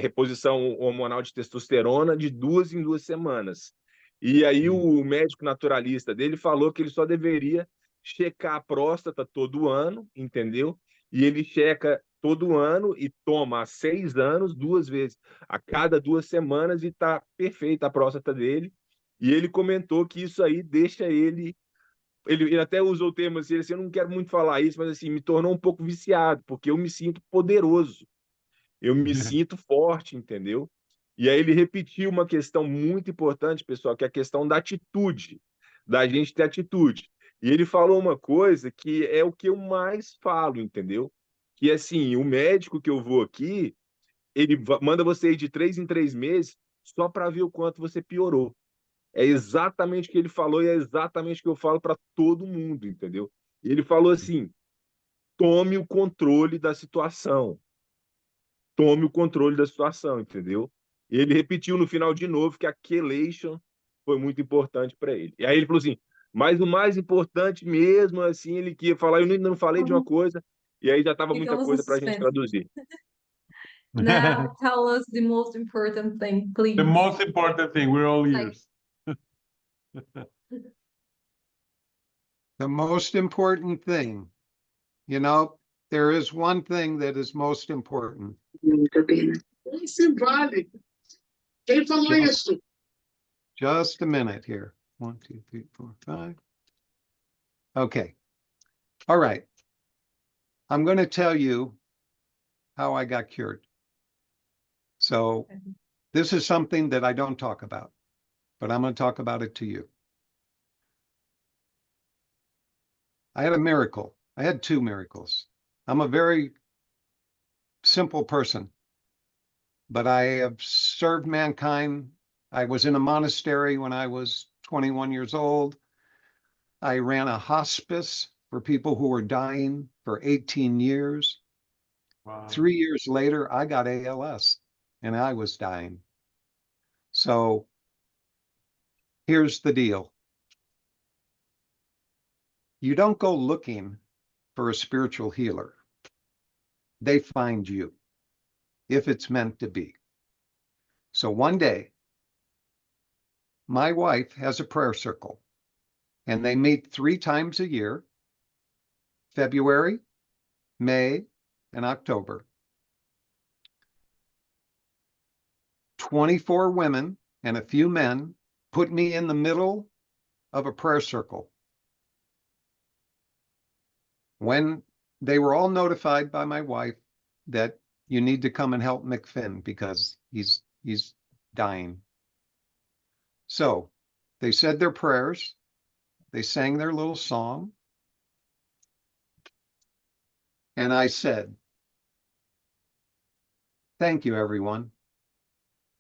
reposição hormonal de testosterona de 2 em 2 semanas. E aí o médico naturalista dele falou que ele só deveria checar a próstata todo ano, entendeu? E ele checa todo ano e toma há 6 anos, 2 vezes, a cada 2 semanas, e tá perfeita a próstata dele. E ele comentou que isso aí deixa ele até usou o termo assim, eu não quero muito falar isso, mas assim, me tornou um pouco viciado, porque eu me sinto poderoso, eu me sinto forte, entendeu? E aí ele repetiu uma questão muito importante, pessoal, que é a questão da atitude, da gente ter atitude. E ele falou uma coisa que é o que eu mais falo, entendeu? Que assim, o médico que eu vou aqui, ele manda você ir de 3 em 3 meses só para ver o quanto você piorou. É exatamente o que ele falou e é exatamente o que eu falo para todo mundo, entendeu? E ele falou assim: tome o controle da situação. Tome o controle da situação, entendeu? E ele repetiu no final de novo que a chelation foi muito importante para ele. E aí ele falou assim: mas o mais importante mesmo, assim, ele que ia falar, eu ainda não falei de uma coisa, e aí já estava muita Ficamos no coisa para a gente suspense. traduzir. Now, tell us the most important thing, please. The most important thing, we're all ears. The most important thing, there is one thing that is most important. Esse vale. Quem falou isso? Just a minute here. 1, 2, 3, 4, 5. Okay. All right. I'm going to tell you how I got cured. So this is something that I don't talk about. but I'm going to talk about it to you. I had a miracle. I had two miracles. I'm a very simple person, but I have served mankind. I was in a monastery when I was 21 years old. I ran a hospice for people who were dying for 18 years. Wow. 3 years later, I got ALS and I was dying. So here's the deal. You don't go looking for a spiritual healer. They find you if it's meant to be. So one day, my wife has a prayer circle and they meet 3 times a year, February, May, and October. 24 women and a few men put me in the middle of a prayer circle. When they were all notified by my wife that you need to come and help McFinn because he's dying. So they said their prayers, they sang their little song, and I said, "Thank you, everyone.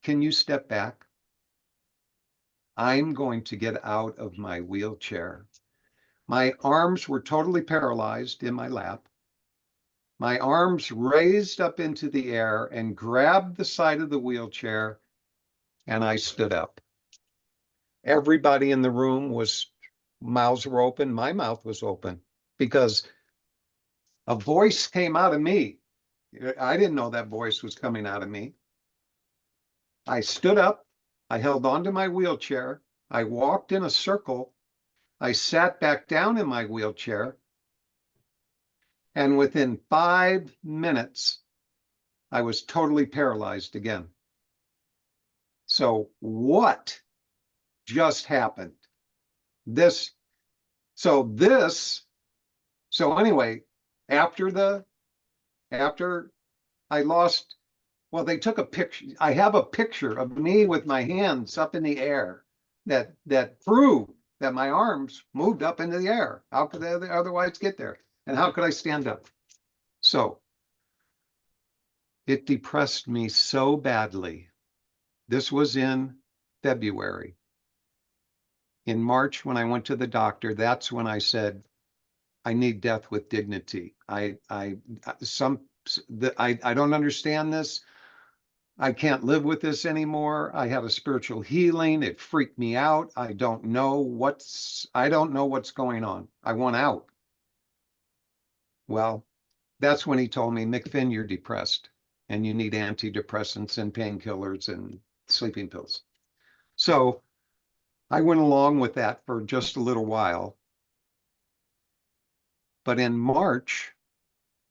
Can you step back? I'm going to get out of my wheelchair." My arms were totally paralyzed in my lap. My arms raised up into the air and grabbed the side of the wheelchair, and I stood up. Everybody in the room mouths were open. My mouth was open because a voice came out of me. I didn't know that voice was coming out of me. I stood up. I held onto my wheelchair. I walked in a circle. I sat back down in my wheelchair. And within 5 minutes, I was totally paralyzed again. So what just happened? So anyway, after I lost, well, they took a picture. I have a picture of me with my hands up in the air that proved that my arms moved up into the air. How could they otherwise get there? And how could I stand up? So it depressed me so badly. This was in February. In March, when I went to the doctor, that's when I said, I need death with dignity. I don't understand this. I can't live with this anymore. I had a spiritual healing. It freaked me out. I don't know what's going on. I want out. Well, that's when he told me, McFinn, you're depressed and you need antidepressants and painkillers and sleeping pills. So I went along with that for just a little while. But in March,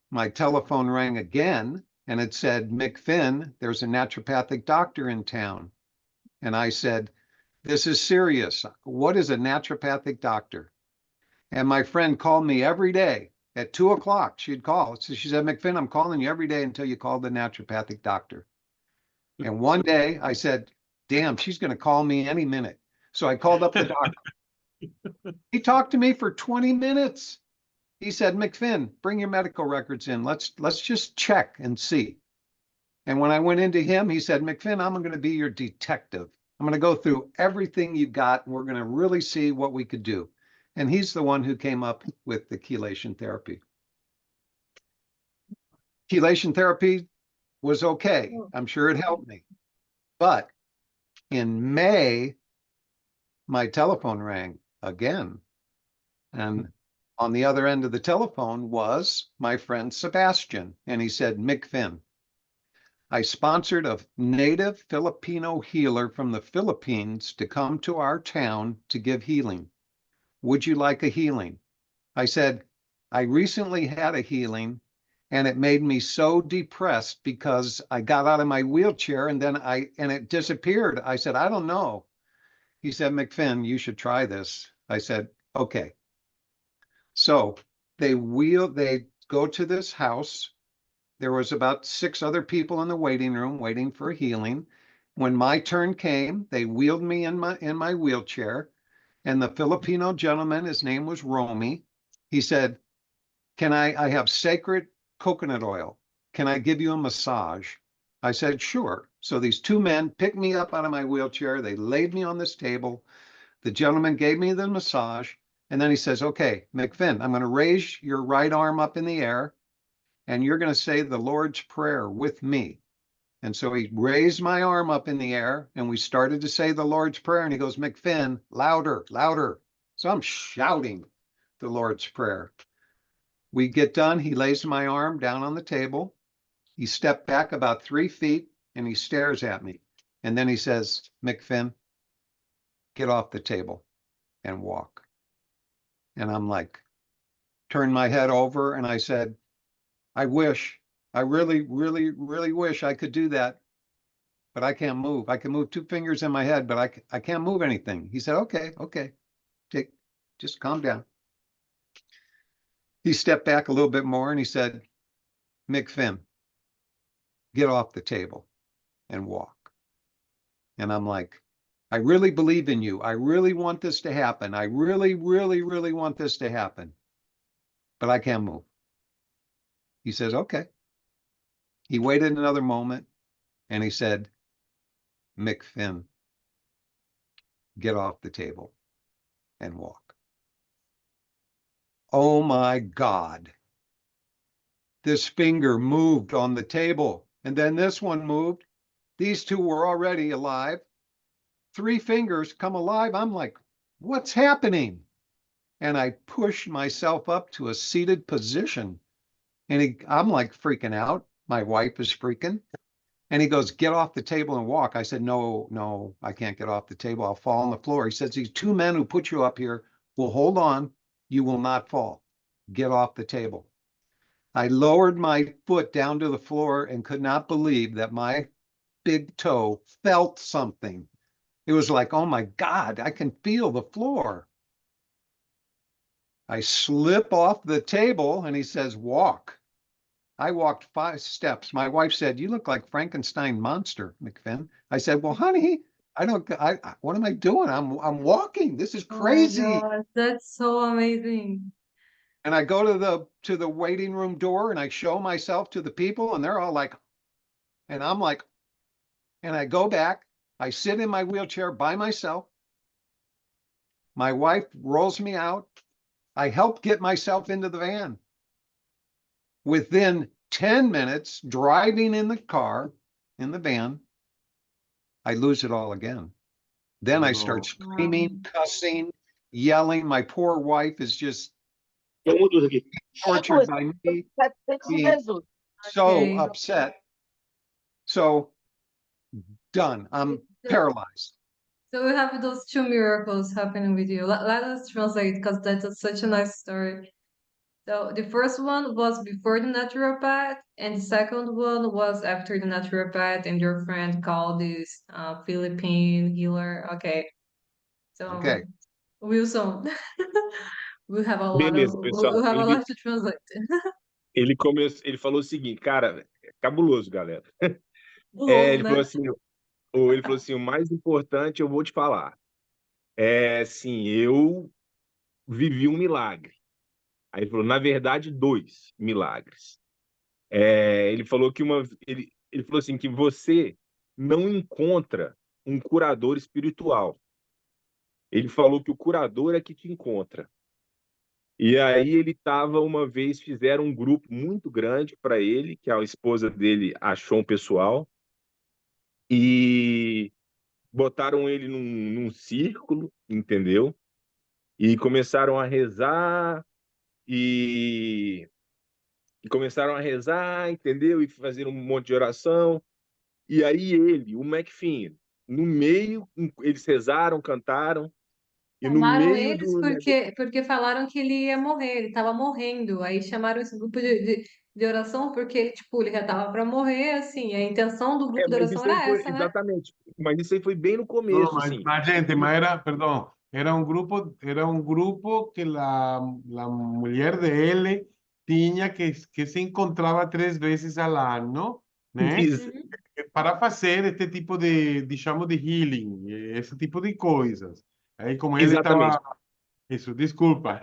my telephone rang again and it said, McFinn, there's a naturopathic doctor in town. And I said, this is serious. What is a naturopathic doctor? And my friend called me every day at 2 o'clock. She'd call. So she said, McFinn, I'm calling you every day until you call the naturopathic doctor. And one day I said, damn, she's going to call me any minute. So I called up the doctor. He talked to me for 20 minutes. He said, McFinn, bring your medical records in. Let's just check and see. And when I went into him, he said, McFinn, I'm going to be your detective. I'm going to go through everything you got, and we're going to really see what we could do. And he's the one who came up with the chelation therapy. Chelation therapy was okay. I'm sure it helped me. But in May, my telephone rang again. And on the other end of the telephone was my friend Sebastian. And he said, McFinn, I sponsored a native Filipino healer from the Philippines to come to our town to give healing. Would you like a healing? I said, I recently had a healing and it made me so depressed because I got out of my wheelchair and then it disappeared. I said, I don't know. He said, McFinn, you should try this. I said, okay. So they go to this house. There was about 6 other people in the waiting room waiting for healing. When my turn came, they wheeled me in my wheelchair, and the Filipino gentleman, his name was Romy, he said, I have sacred coconut oil. Can I give you a massage? I said, sure. So these two men picked me up out of my wheelchair. They laid me on this table. The gentleman gave me the massage. And then he says, okay, McFinn, I'm going to raise your right arm up in the air, and you're going to say the Lord's Prayer with me. And so he raised my arm up in the air, and we started to say the Lord's Prayer. And he goes, McFinn, louder, louder. So I'm shouting the Lord's Prayer. We get done. He lays my arm down on the table. He stepped back about 3 feet, and he stares at me. And then he says, McFinn, get off the table and walk. And I'm like, turned my head over, and I said, I really, really, really wish I could do that, but I can't move. I can move 2 fingers in my head, but I can't move anything. He said, okay, just calm down. He stepped back a little bit more, and he said, McFinn, get off the table and walk. And I'm like, I really believe in you. I really want this to happen. I really, really, really want this to happen, but I can't move. He says, okay. He waited another moment, and he said, McFinn, get off the table and walk. Oh my God. This finger moved on the table, and then this one moved. These two were already alive. 3 fingers come alive. I'm like, what's happening? And I pushed myself up to a seated position. And I'm like freaking out. My wife is freaking. And he goes, get off the table and walk. I said, no, I can't get off the table. I'll fall on the floor. He says, these 2 men who put you up here will hold on. You will not fall. Get off the table. I lowered my foot down to the floor and could not believe that my big toe felt something. It was like, oh my God, I can feel the floor. I slip off the table, and he says, walk. I walked 5 steps. My wife said, you look like Frankenstein monster, McFinn. I said, well, honey, what am I doing? I'm walking. This is crazy. Oh my God, that's so amazing. And I go to the waiting room door, and I show myself to the people, and they're all like, and I'm like, and I go back, I sit in my wheelchair by myself. My wife rolls me out. I help get myself into the van. Within 10 minutes, driving in the car, in the van, I lose it all again. Then I start screaming, cussing, yelling. My poor wife is just tortured by me, being so Okay. upset. So done. I'm paralyzed. So we have those 2 miracles happening with you. Let us translate, because that's such a nice story. So the first one was before the naturopath, and the second one was after the naturopath, and your friend called this Philippine healer. Okay. So Okay. Wilson, we have a lot Beleza, pessoal. to translate. Ele falou o seguinte, cara, é cabuloso, galera. Louco, Ele falou né? assim, o mais importante eu vou te falar. Assim, eu vivi um milagre. Aí ele falou, na verdade, 2 milagres. Ele falou que ele falou assim que você não encontra um curador espiritual. Ele falou que o curador é que te encontra. E aí ele estava, uma vez, fizeram um grupo muito grande para ele, que a esposa dele achou um pessoal, e botaram ele num círculo, entendeu? E começaram a rezar, e começaram a rezar, entendeu? E fazer um monte de oração. E aí ele, o McFinn, no meio, eles rezaram, cantaram, e no Chamaram meio eles do negócio. porque falaram que ele ia morrer, ele estava morrendo. Aí chamaram esse grupo de oração porque, tipo, ele já estava para morrer, assim. A intenção do grupo de Mas oração isso aí era foi, essa, né? exatamente, mas isso aí foi bem no No, começo, assim. gente, perdón, era un grupo que la mujer de él tenía que se encontraba 3 veces al año, ¿no? Isso. Uhum. para fazer este tipo de chamo de healing, esse tipo de coisas. Aí, como ele Exatamente. estava. Isso, desculpa.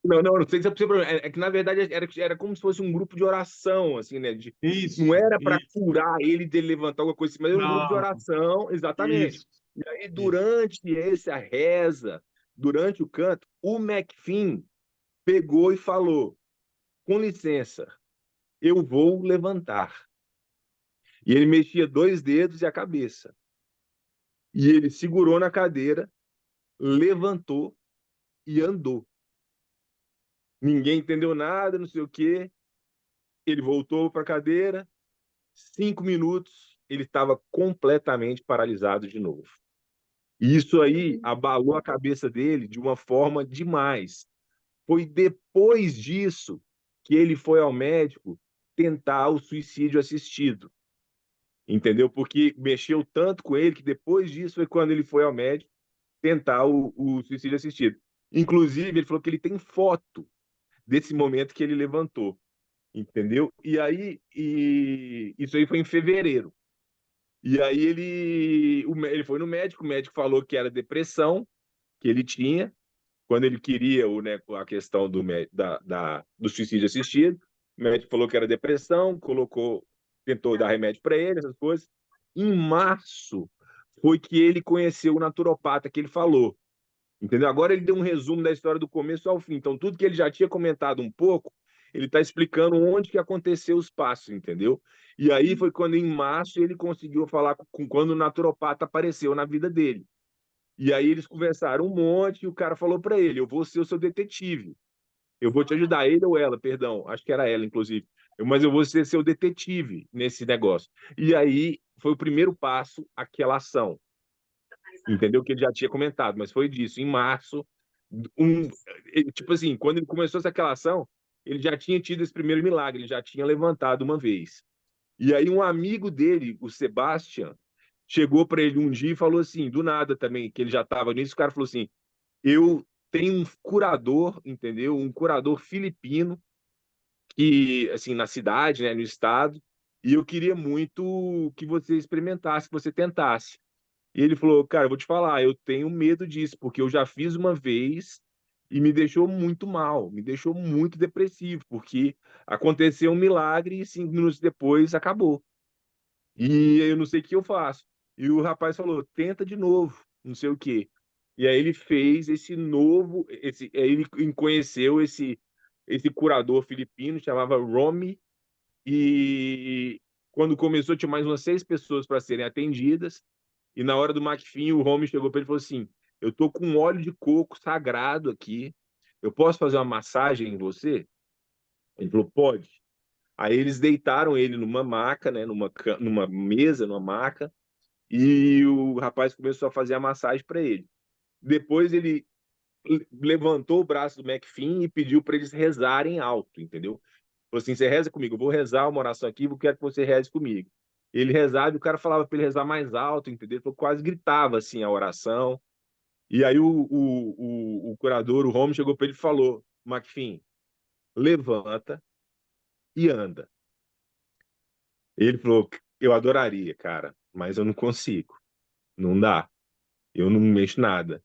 Não sei se é possível. É que, na verdade, era como se fosse um grupo de oração, assim, né? Não Isso, era para isso. curar ele de levantar alguma coisa assim, mas era um grupo de Não, oração, exatamente. isso, E aí, isso. durante essa reza, durante o canto, o McFin pegou e falou: com licença, eu vou levantar. E ele mexia 2 dedos e a cabeça. E ele segurou na cadeira, levantou e andou. Ninguém entendeu nada, não sei o quê. Ele voltou para a cadeira. 5 minutos, ele estava completamente paralisado de novo. E isso aí abalou a cabeça dele de uma forma demais. Foi depois disso que ele foi ao médico tentar o suicídio assistido. Entendeu? Porque mexeu tanto com ele que depois disso foi quando ele foi ao médico tentar o suicídio assistido. Inclusive, ele falou que ele tem foto desse momento que ele levantou. Entendeu? Isso aí foi em fevereiro. E aí ele foi no médico, o médico falou que era depressão que ele tinha, quando ele queria a questão do suicídio assistido. O médico falou que era depressão, tentou dar remédio para ele, essas coisas. Em março foi que ele conheceu o naturopata que ele falou. Entendeu? Agora ele deu um resumo da história do começo ao fim. Então, tudo que ele já tinha comentado um pouco, ele está explicando onde que aconteceu os passos, entendeu? E aí foi quando, em março, ele conseguiu falar quando o naturopata apareceu na vida dele. E aí eles conversaram um monte e o cara falou para ele: eu vou ser o seu detetive. Eu vou te ajudar, ele ou ela, perdão. Acho que era ela, inclusive. Mas eu vou ser seu detetive nesse negócio. E aí foi o primeiro passo, aquela ação. Entendeu? Que ele já tinha comentado, mas foi disso. Em março, tipo assim, quando ele começou aquela ação, ele já tinha tido esse primeiro milagre, ele já tinha levantado uma vez. E aí um amigo dele, o Sebastian, chegou para ele um dia e falou assim, do nada também, que ele já estava nisso, o cara falou assim: eu tenho um curador, entendeu? Um curador filipino que, assim, na cidade, né, no estado, e eu queria muito que você experimentasse, que você tentasse. E ele falou: cara, eu vou te falar, eu tenho medo disso, porque eu já fiz uma vez e me deixou muito mal, me deixou muito depressivo, porque aconteceu um milagre e 5 minutos depois acabou. E eu não sei o que eu faço. E o rapaz falou: tenta de novo, não sei o quê. E aí ele fez esse novo, aí ele conheceu esse curador filipino, chamava Romy, e quando começou tinha mais umas 6 pessoas para serem atendidas. E na hora do McFin, o Holmes chegou para ele e falou assim: eu tô com um óleo de coco sagrado aqui. Eu posso fazer uma massagem em você? Ele falou: pode. Aí eles deitaram ele numa maca, né, numa mesa, numa maca, e o rapaz começou a fazer a massagem para ele. Depois ele levantou o braço do McFin e pediu para eles rezarem alto, entendeu? Falou assim: você reza comigo, eu vou rezar uma oração aqui, eu quero que você reze comigo. Ele rezava e o cara falava para ele rezar mais alto, entendeu? Ele quase gritava assim a oração. E aí o curador, o Holmes, chegou para ele e falou: McFin, levanta e anda. Ele falou: eu adoraria, cara, mas eu não consigo. Não dá. Eu não mexo nada.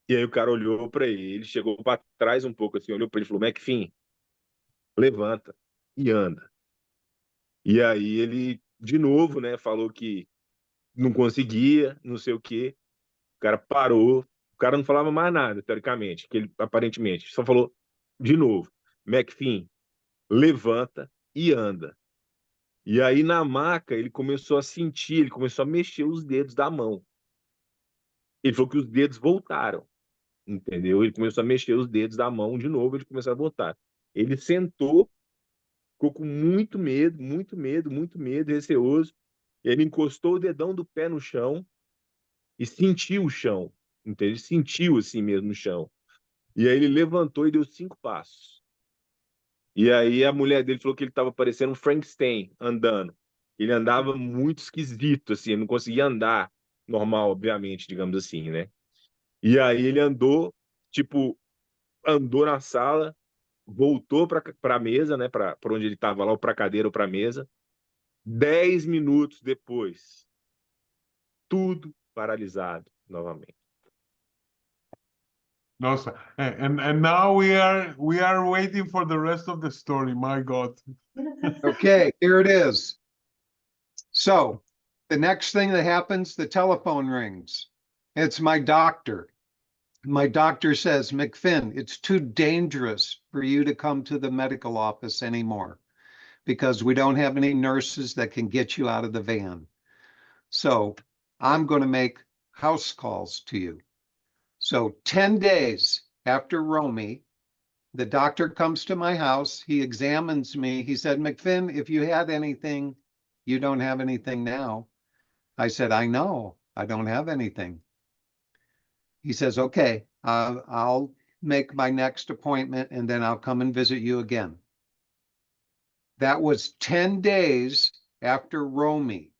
E aí o cara olhou para ele, chegou para trás um pouco assim, olhou para ele e falou: McFin, levanta e anda. E aí ele, de novo, né, falou que não conseguia, não sei o quê. O cara parou. O cara não falava mais nada, teoricamente, que ele aparentemente só falou de novo: McFin, levanta e anda. E aí na maca ele começou a sentir, ele começou a mexer os dedos da mão. Ele falou que os dedos voltaram, entendeu? Ele começou a mexer os dedos da mão de novo, ele começou a voltar. Ele sentou, ficou com muito medo, muito medo, muito medo, receoso. Ele encostou o dedão do pé no chão e sentiu o chão, entendeu? Ele sentiu assim mesmo no chão. E aí ele levantou e deu 5 passos. E aí a mulher dele falou que ele estava parecendo um Frankenstein andando. Ele andava muito esquisito, assim, ele não conseguia andar normal, obviamente, digamos assim, né? E aí ele andou, tipo, andou na sala, voltou para a mesa, né, para onde ele estava lá, ou para a cadeira ou para a mesa, 10 minutos depois, tudo paralisado novamente. No, sir. And now we are waiting for the rest of the story. My God. Okay, here it is. So the next thing that happens, the telephone rings. It's my doctor. My doctor says, McFinn, it's too dangerous for you to come to the medical office anymore because we don't have any nurses that can get you out of the van. So I'm going to make house calls to you. So 10 days after Romy, the doctor comes to my house. He examines me. He said, McFinn, if you had anything, you don't have anything now. I said, I know, I don't have anything. He says, okay, I'll make my next appointment and then I'll come and visit you again. That was 10 days after Romy.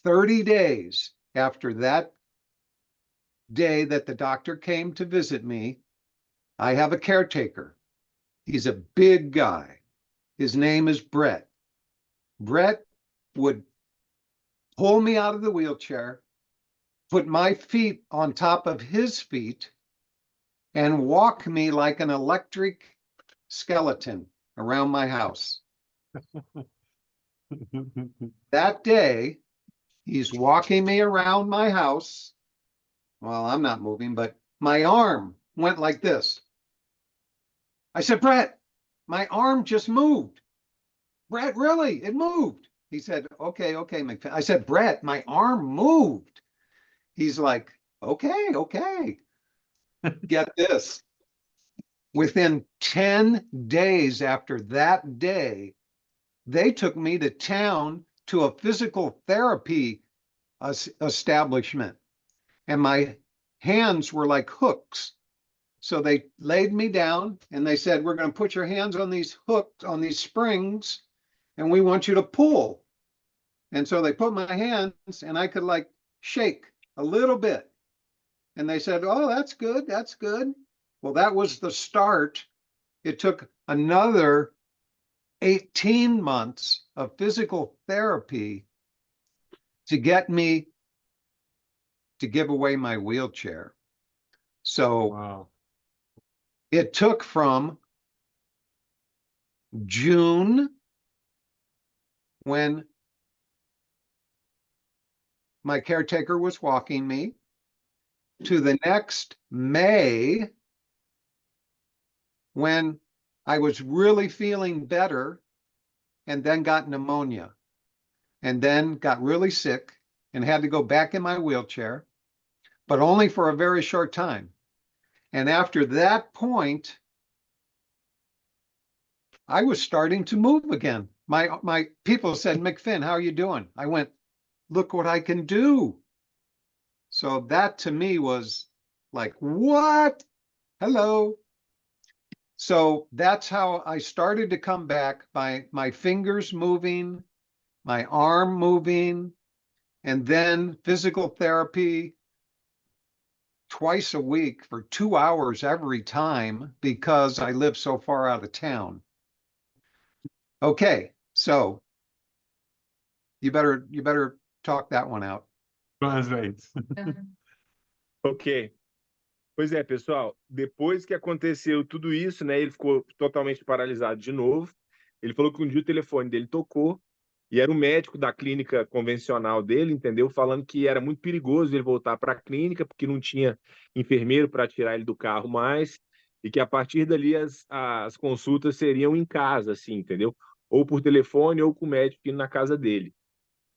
30 days after that day that the doctor came to visit me, I have a caretaker. He's a big guy. His name is Brett. Brett would pull me out of the wheelchair, put my feet on top of his feet, and walk me like an electric skeleton around my house. That day, he's walking me around my house. Well, I'm not moving, but my arm went like this. I said, Brett, my arm just moved. Brett, really? It moved. He said, okay, McFinn. I said, Brett, my arm moved. He's like, okay. Get this. Within 10 days after that day, they took me to town to a physical therapy establishment. And my hands were like hooks. So they laid me down and they said, we're going to put your hands on these hooks, on these springs, and we want you to pull. And so they put my hands and I could like shake a little bit. And they said, oh, that's good. That's good. Well, that was the start. It took another 18 months of physical therapy to get me to give away my wheelchair. So Wow. it took from June, when my caretaker was walking me, to the next May, when I was really feeling better, and then got pneumonia, and then got really sick and had to go back in my wheelchair, but only for a very short time. And after that point, I was starting to move again. My people said, McFinn, how are you doing? I went, look what I can do. So that to me was like, what? Hello. So that's how I started to come back, by my fingers moving, my arm moving, and then physical therapy twice a week for 2 hours every time because I live so far out of town. Okay, so you better talk that one out. Translate. Ok. Pois é, pessoal, depois que aconteceu tudo isso, né, ele ficou totalmente paralisado de novo. Ele falou que um dia o telefone dele tocou e era o médico da clínica convencional dele, entendeu? Falando que era muito perigoso ele voltar para a clínica porque não tinha enfermeiro para tirar ele do carro mais e que a partir dali as consultas seriam em casa, assim, entendeu? Ou por telefone ou com o médico indo na casa dele.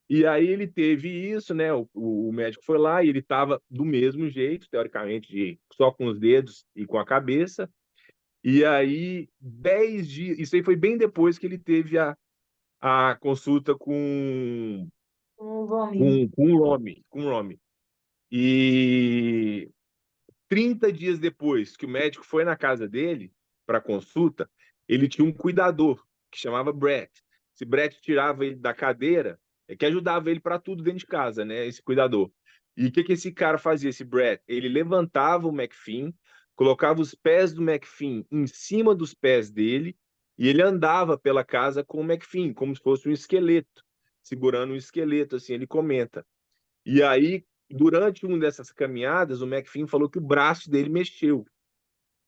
E aí ele teve isso, né? O médico foi lá e ele estava do mesmo jeito, teoricamente, só com os dedos e com a cabeça. E aí, 10 dias, isso aí foi bem depois que ele teve a consulta com Um vômito. o Romy. E 30 dias depois que o médico foi na casa dele para consulta, ele tinha um cuidador que chamava Brett. Se Brett tirava ele da cadeira, é que ajudava ele para tudo dentro de casa, né? Esse cuidador. E o que esse cara fazia, esse Brett? Ele levantava o McFinn, colocava os pés do McFinn em cima dos pés dele E ele andava pela casa com o McFin, como se fosse um esqueleto, segurando um esqueleto, assim, ele comenta. E aí, durante uma dessas caminhadas, o McFin falou que o braço dele mexeu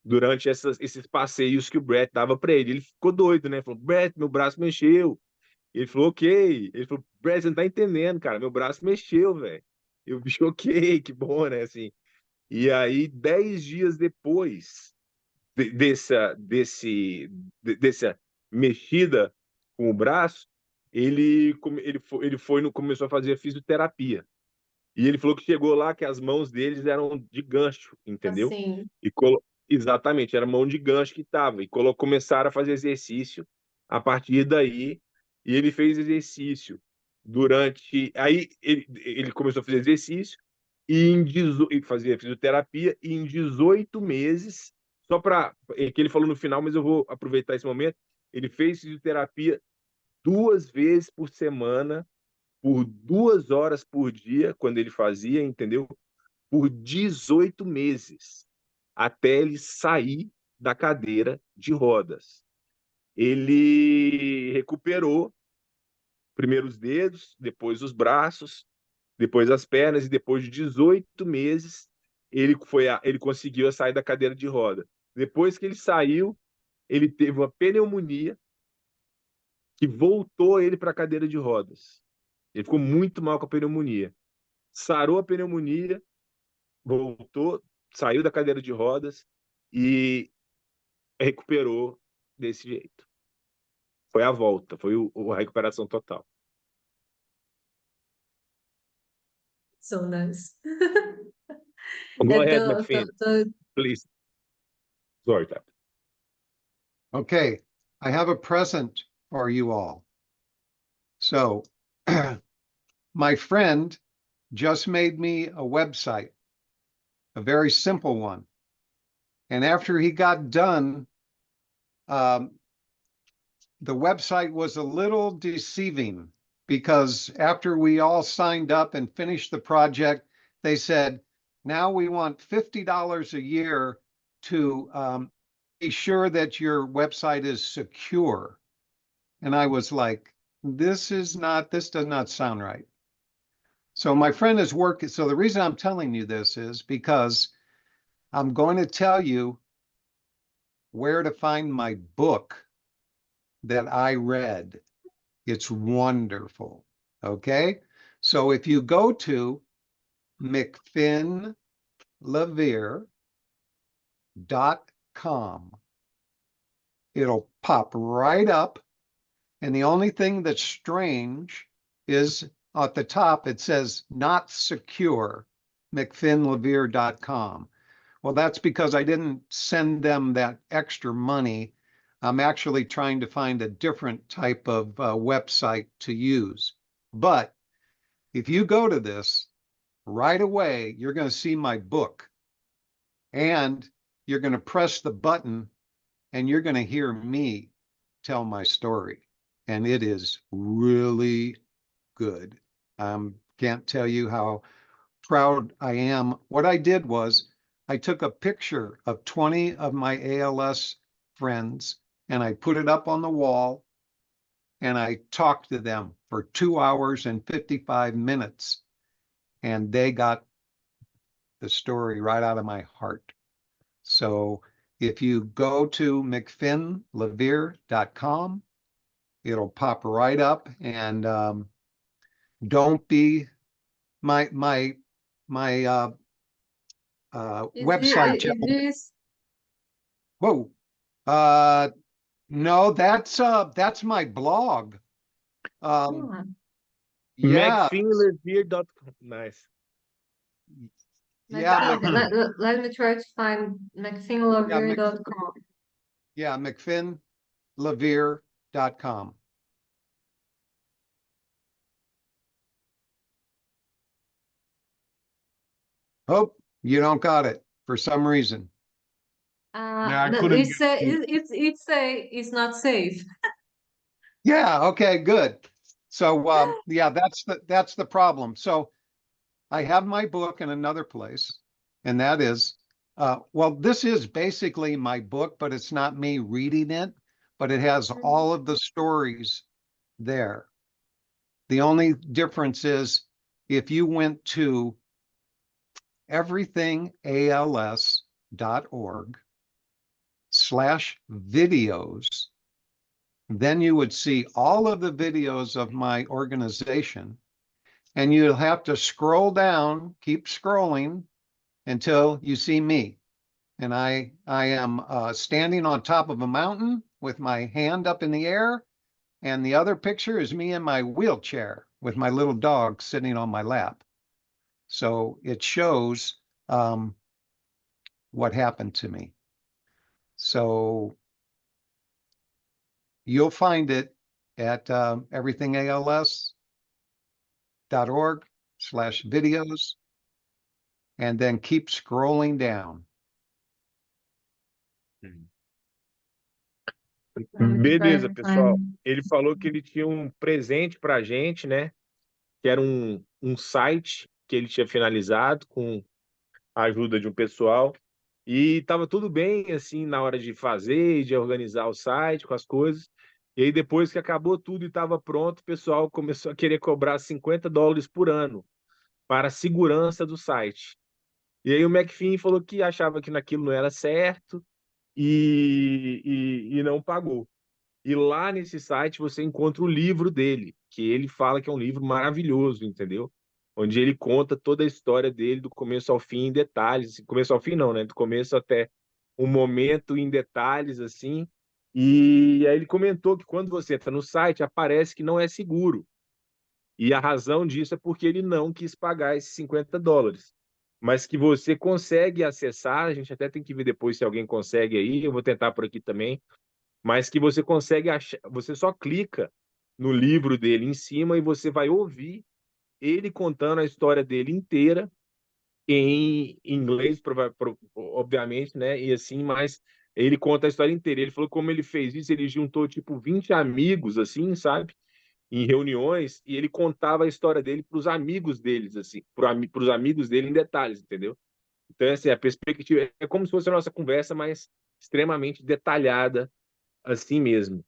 durante esses passeios que o Brett dava para ele. Ele ficou doido, né? Falou, Brett, meu braço mexeu. Ele falou, ok. Ele falou, Brett, você não tá entendendo, cara, meu braço mexeu, velho. Eu bicho, ok, que bom, né? Assim. E aí, 10 dias depois dessa mexida com o braço, começou a fazer fisioterapia. E ele falou que chegou lá que as mãos deles eram de gancho, entendeu? Assim, E exatamente, era mão de gancho que estava. E começaram a fazer exercício a partir daí. E ele fez exercício durante. Aí ele começou a fazer exercício e fazia fisioterapia. E em 18 meses, só para. Que ele falou no final, mas eu vou aproveitar esse momento. Ele fez fisioterapia 2 vezes por semana por 2 horas por dia, quando ele fazia, entendeu? Por 18 meses, até ele sair da cadeira de rodas. Ele recuperou primeiro os dedos, depois os braços, depois as pernas, e depois de 18 meses, ele conseguiu sair da cadeira de roda. Depois que ele saiu, ele teve uma pneumonia que voltou ele para a cadeira de rodas. Ele ficou muito mal com a pneumonia. Sarou a pneumonia, voltou, saiu da cadeira de rodas e recuperou desse jeito. Foi a volta, foi a recuperação total. so nice. Go É, ahead, McFinn, please. Sorry, Tap. Okay, I have a present for you all. So my friend just made me a website, a very simple one. And after he got done, the website was a little deceiving because after we all signed up and finished the project, they said, now we want $50 a year to be sure that your website is secure. And I was like, this does not sound right. So my friend is working. So the reason I'm telling you this is because I'm going to tell you where to find my book that I read. It's wonderful. Okay. So if you go to McFinnLevere.com, it'll pop right up. And the only thing that's strange is at the top, it says not secure, McFinnLevere.com. Well, that's because I didn't send them that extra money. I'm actually trying to find a different type of website to use. But if you go to this right away, you're going to see my book. And you're going to press the button and you're going to hear me tell my story. And it is really good. Can't tell you how proud I am. What I did was I took a picture of 20 of my ALS friends and I put it up on the wall and I talked to them for 2 hours and 55 minutes. And they got the story right out of my heart. So if you go to McFinnLevere.com, it'll pop right up. And don't be my website. Is this Whoa. No, that's my blog. Yeah, McFinnLevere.com. Nice. yeah, okay, let me try to find McFinnLevere.com. yeah, McFinnLevere.com. Oh, you don't got it for some reason. Yeah, I No, couldn't it's it's not safe. Yeah, okay, good. So yeah, that's the problem. So I have my book in another place, and that is well, this is basically my book, but it's not me reading it. but it has all of the stories there. The only difference is if you went to everythingals.org/videos, then you would see all of the videos of my organization, and you'll have to scroll down, keep scrolling until you see me. And I am standing on top of a mountain with my hand up in the air, and the other picture is me in my wheelchair with my little dog sitting on my lap. So it shows what happened to me. So you'll find it at everythingals.org/videos, and then keep scrolling down. Beleza, pessoal. Ele falou que ele tinha um presente pra gente, né? Que era um site que ele tinha finalizado com a ajuda de um pessoal. E estava tudo bem, assim, na hora de fazer e de organizar o site com as coisas. E aí, depois que acabou tudo e estava pronto, o pessoal começou a querer cobrar $50 por ano para a segurança do site. E aí o McFin falou que achava que naquilo não era certo e não pagou. E lá nesse site você encontra o livro dele, que ele fala que é um livro maravilhoso, entendeu? Onde ele conta toda a história dele do começo ao fim em detalhes. Começo ao fim não, né? Do começo até um momento em detalhes, assim. E aí ele comentou que quando você entra no site, aparece que não é seguro. E a razão disso é porque ele não quis pagar esses $50. Mas que você consegue acessar, a gente até tem que ver depois se alguém consegue aí, eu vou tentar por aqui também, mas que você consegue achar, você só clica no livro dele em cima e você vai ouvir ele contando a história dele inteira em inglês, obviamente, né? E assim, mas ele conta a história inteira. Ele falou como ele fez isso, ele juntou tipo 20 amigos, assim, sabe? Em reuniões, e ele contava a história dele para os amigos deles, assim, para os amigos dele em detalhes, entendeu? Então, assim, a perspectiva é como se fosse a nossa conversa, mas extremamente detalhada, assim mesmo.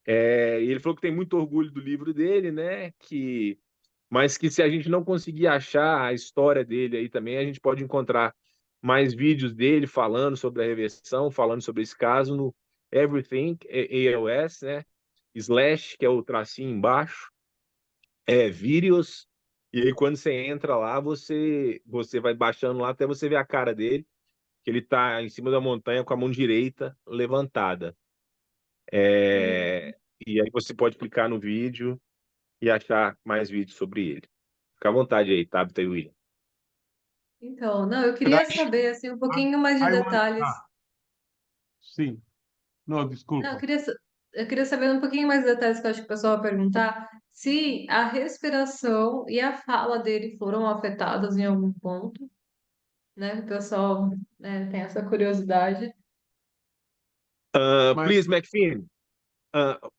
E ele falou que tem muito orgulho do livro dele, né? Mas que se a gente não conseguir achar a história dele aí também, a gente pode encontrar mais vídeos dele falando sobre a reversão, falando sobre esse caso no Everything ALS, né? Slash, que é o tracinho embaixo, vídeos. E aí quando você entra lá, você vai baixando lá até você ver a cara dele, que ele está em cima da montanha com a mão direita levantada. E aí você pode clicar no vídeo e achar mais vídeos sobre ele. Fica à vontade aí, Tabitha e William. Então, não, eu queria saber assim um pouquinho mais de I want... detalhes. Sim. Não, Não, desculpa. eu queria saber um pouquinho mais de detalhes que eu acho que o pessoal vai perguntar se a respiração e a fala dele foram afetadas em algum ponto, né? O pessoal, né, tem essa curiosidade. Mas, Please, McFinn.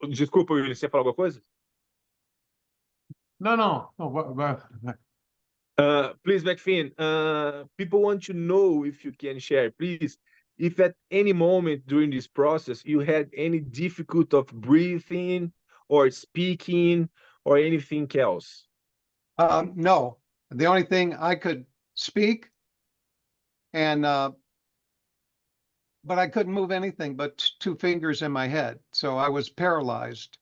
Desculpa, William, você falou alguma coisa? não, vai. Please, McFinn, people want to know if you can share, please, if at any moment during this process you had any difficulty of breathing or speaking or anything else. No, the only thing I could speak, and but I couldn't move anything but two fingers in my head, so I was paralyzed.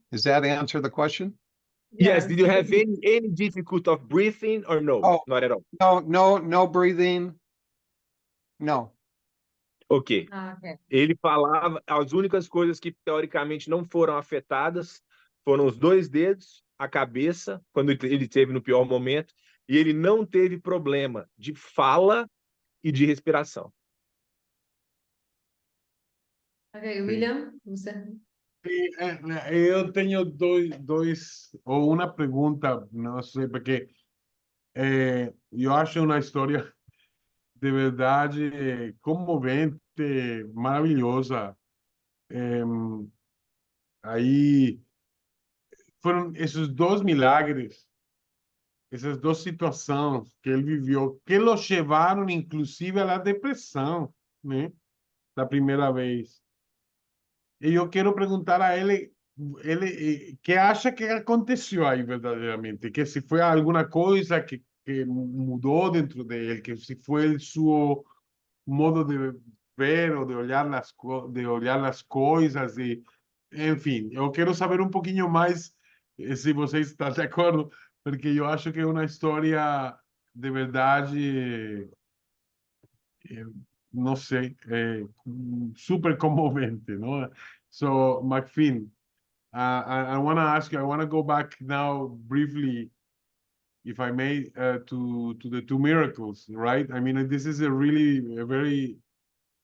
Does that answer the question? Yes. Did you have any difficulty of breathing or no? Oh. Not at all. No breathing. No. Ok. Ok. Ele falava, as únicas coisas que teoricamente não foram afetadas foram os dois dedos, a cabeça, quando ele teve no pior momento, e ele não teve problema de fala e de respiração. Ok, William, você. Eu tenho ou uma pergunta, não sei, porque eu acho uma história de verdade comovente, maravilhosa. Aí foram esses dois milagres, essas duas situações que ele viveu, que o levaram inclusive à depressão, né? da primeira vez. E eu quero perguntar a ele que acha que aconteceu aí verdadeiramente, que se foi alguma coisa que mudou dentro dele, que se foi o seu modo de ver ou de olhar de olhar as coisas e, enfim, eu quero saber um pouquinho mais se você está de acordo, porque eu acho que é uma história de verdade, eh, não sei, super comovente, não? So, McFinn, I want to ask you, I want to go back now briefly, if I may, to the two miracles, right? I mean, this is a very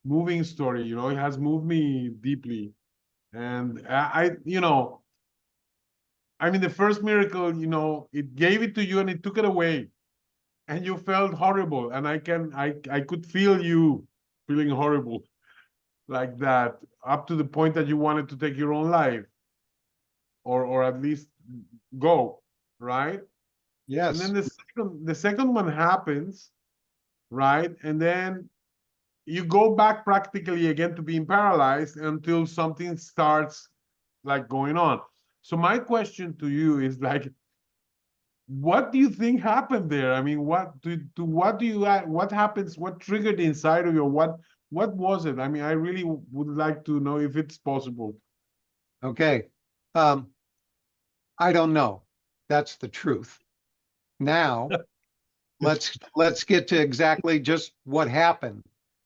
moving story, you know, it has moved me deeply. And you know, I mean, the first miracle, you know, it gave it to you and it took it away. And you felt horrible. And I could feel you feeling horrible like that, up to the point that you wanted to take your own life, or at least go, right? And Yes. then the second one happens, right? And then you go back practically again to being paralyzed until something starts like going on. So my question to you is like, what do you think happened there? I mean, what do you what happens? What triggered inside of you? What was it? I mean, I really would like to know if it's possible. Okay. I don't know. That's the truth. Now, let's get to exactly just what happened,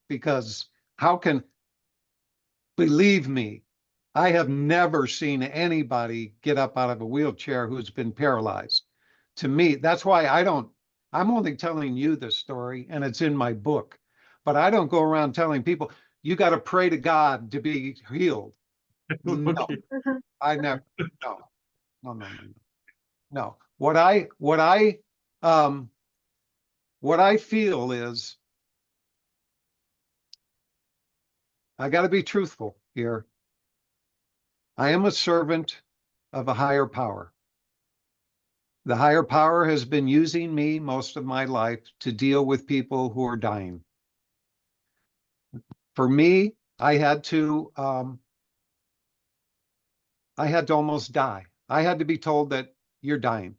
because how can, believe me, I have never seen anybody get up out of a wheelchair who's been paralyzed. To me, that's why I'm only telling you this story and it's in my book, but I don't go around telling people, you got to pray to God to be healed. No, Okay. I never, no, no, no, no, no. What I feel is, I got to be truthful here. I am a servant of a higher power. The higher power has been using me most of my life to deal with people who are dying. For me, I had to almost die. I had to be told that you're dying.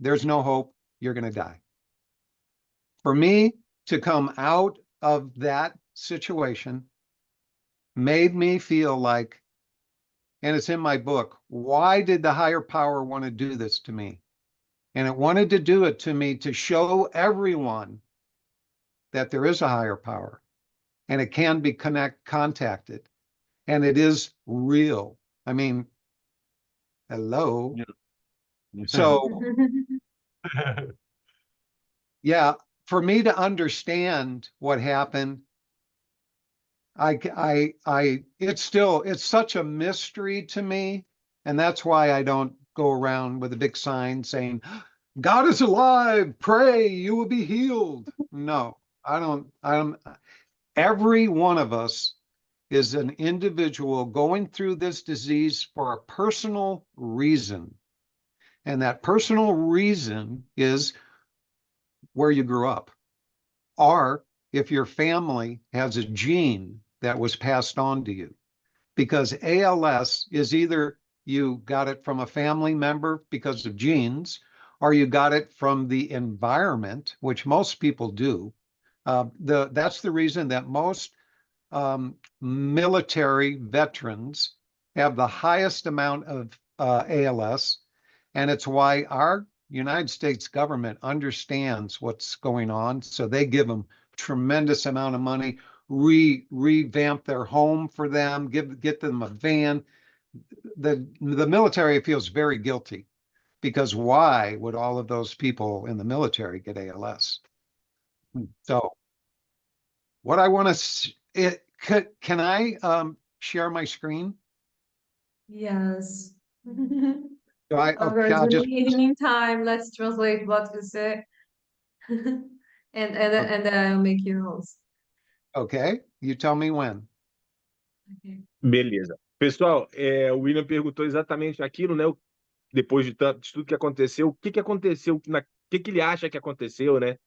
There's no hope. You're going to die. For me to come out of that situation made me feel like, and it's in my book, why did the higher power want to do this to me? And it wanted to do it to me to show everyone that there is a higher power and it can be contacted and it is real. I mean, hello. Yeah. So yeah, for me to understand what happened, it's such a mystery to me. And that's why I don't go around with a big sign saying, God is alive, pray, you will be healed. No, I don't. Every one of us is an individual going through this disease for a personal reason. And that personal reason is where you grew up, or if your family has a gene that was passed on to you. Because ALS is either you got it from a family member because of genes, or you got it from the environment, which most people do. That's the reason that most military veterans have the highest amount of ALS, and it's why our United States government understands what's going on, so they give them tremendous amount of money, revamp their home for them, get them a van. The military feels very guilty, because why would all of those people in the military get ALS? So what I want to, can I share my screen? Yes. Okay, I'll just, In the meantime, let's translate what you said. And then I'll make you host. okay, you tell me when. Okay. Beleza. Pessoal, o William perguntou exatamente aquilo, né? Depois de tudo que aconteceu, o que aconteceu, o que ele acha que aconteceu, né?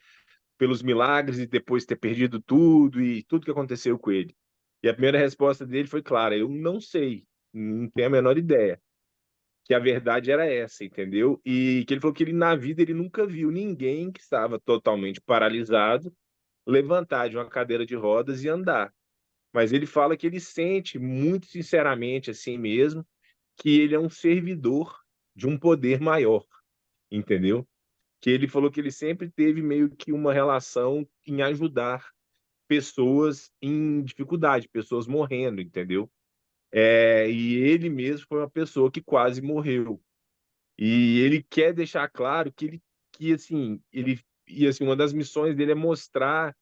Pelos milagres e depois ter perdido tudo e tudo que aconteceu com ele. E a primeira resposta dele foi clara: eu não sei, não tenho a menor ideia. Que a verdade era essa, entendeu? E que ele falou que ele, na vida, ele nunca viu ninguém que estava totalmente paralisado levantar de uma cadeira de rodas e andar. Mas ele fala que ele sente muito sinceramente, assim mesmo, que ele é um servidor de um poder maior, entendeu? Que ele falou que ele sempre teve meio que uma relação em ajudar pessoas em dificuldade, pessoas morrendo, entendeu? E ele mesmo foi uma pessoa que quase morreu. E ele quer deixar claro que assim, uma das missões dele é mostrar,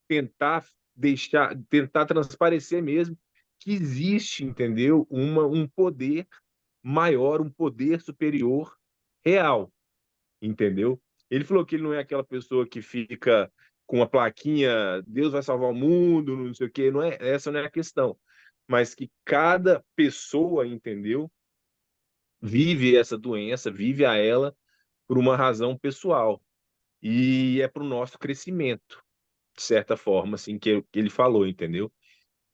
tentar transparecer mesmo que existe, entendeu? Um poder maior, um poder superior real, entendeu? Ele falou que ele não é aquela pessoa que fica com uma plaquinha, Deus vai salvar o mundo, não sei o quê, não é, essa não é a questão, mas que cada pessoa, entendeu? Vive essa doença, vive a ela por uma razão pessoal e é para o nosso crescimento, de certa forma, assim, que ele falou, entendeu?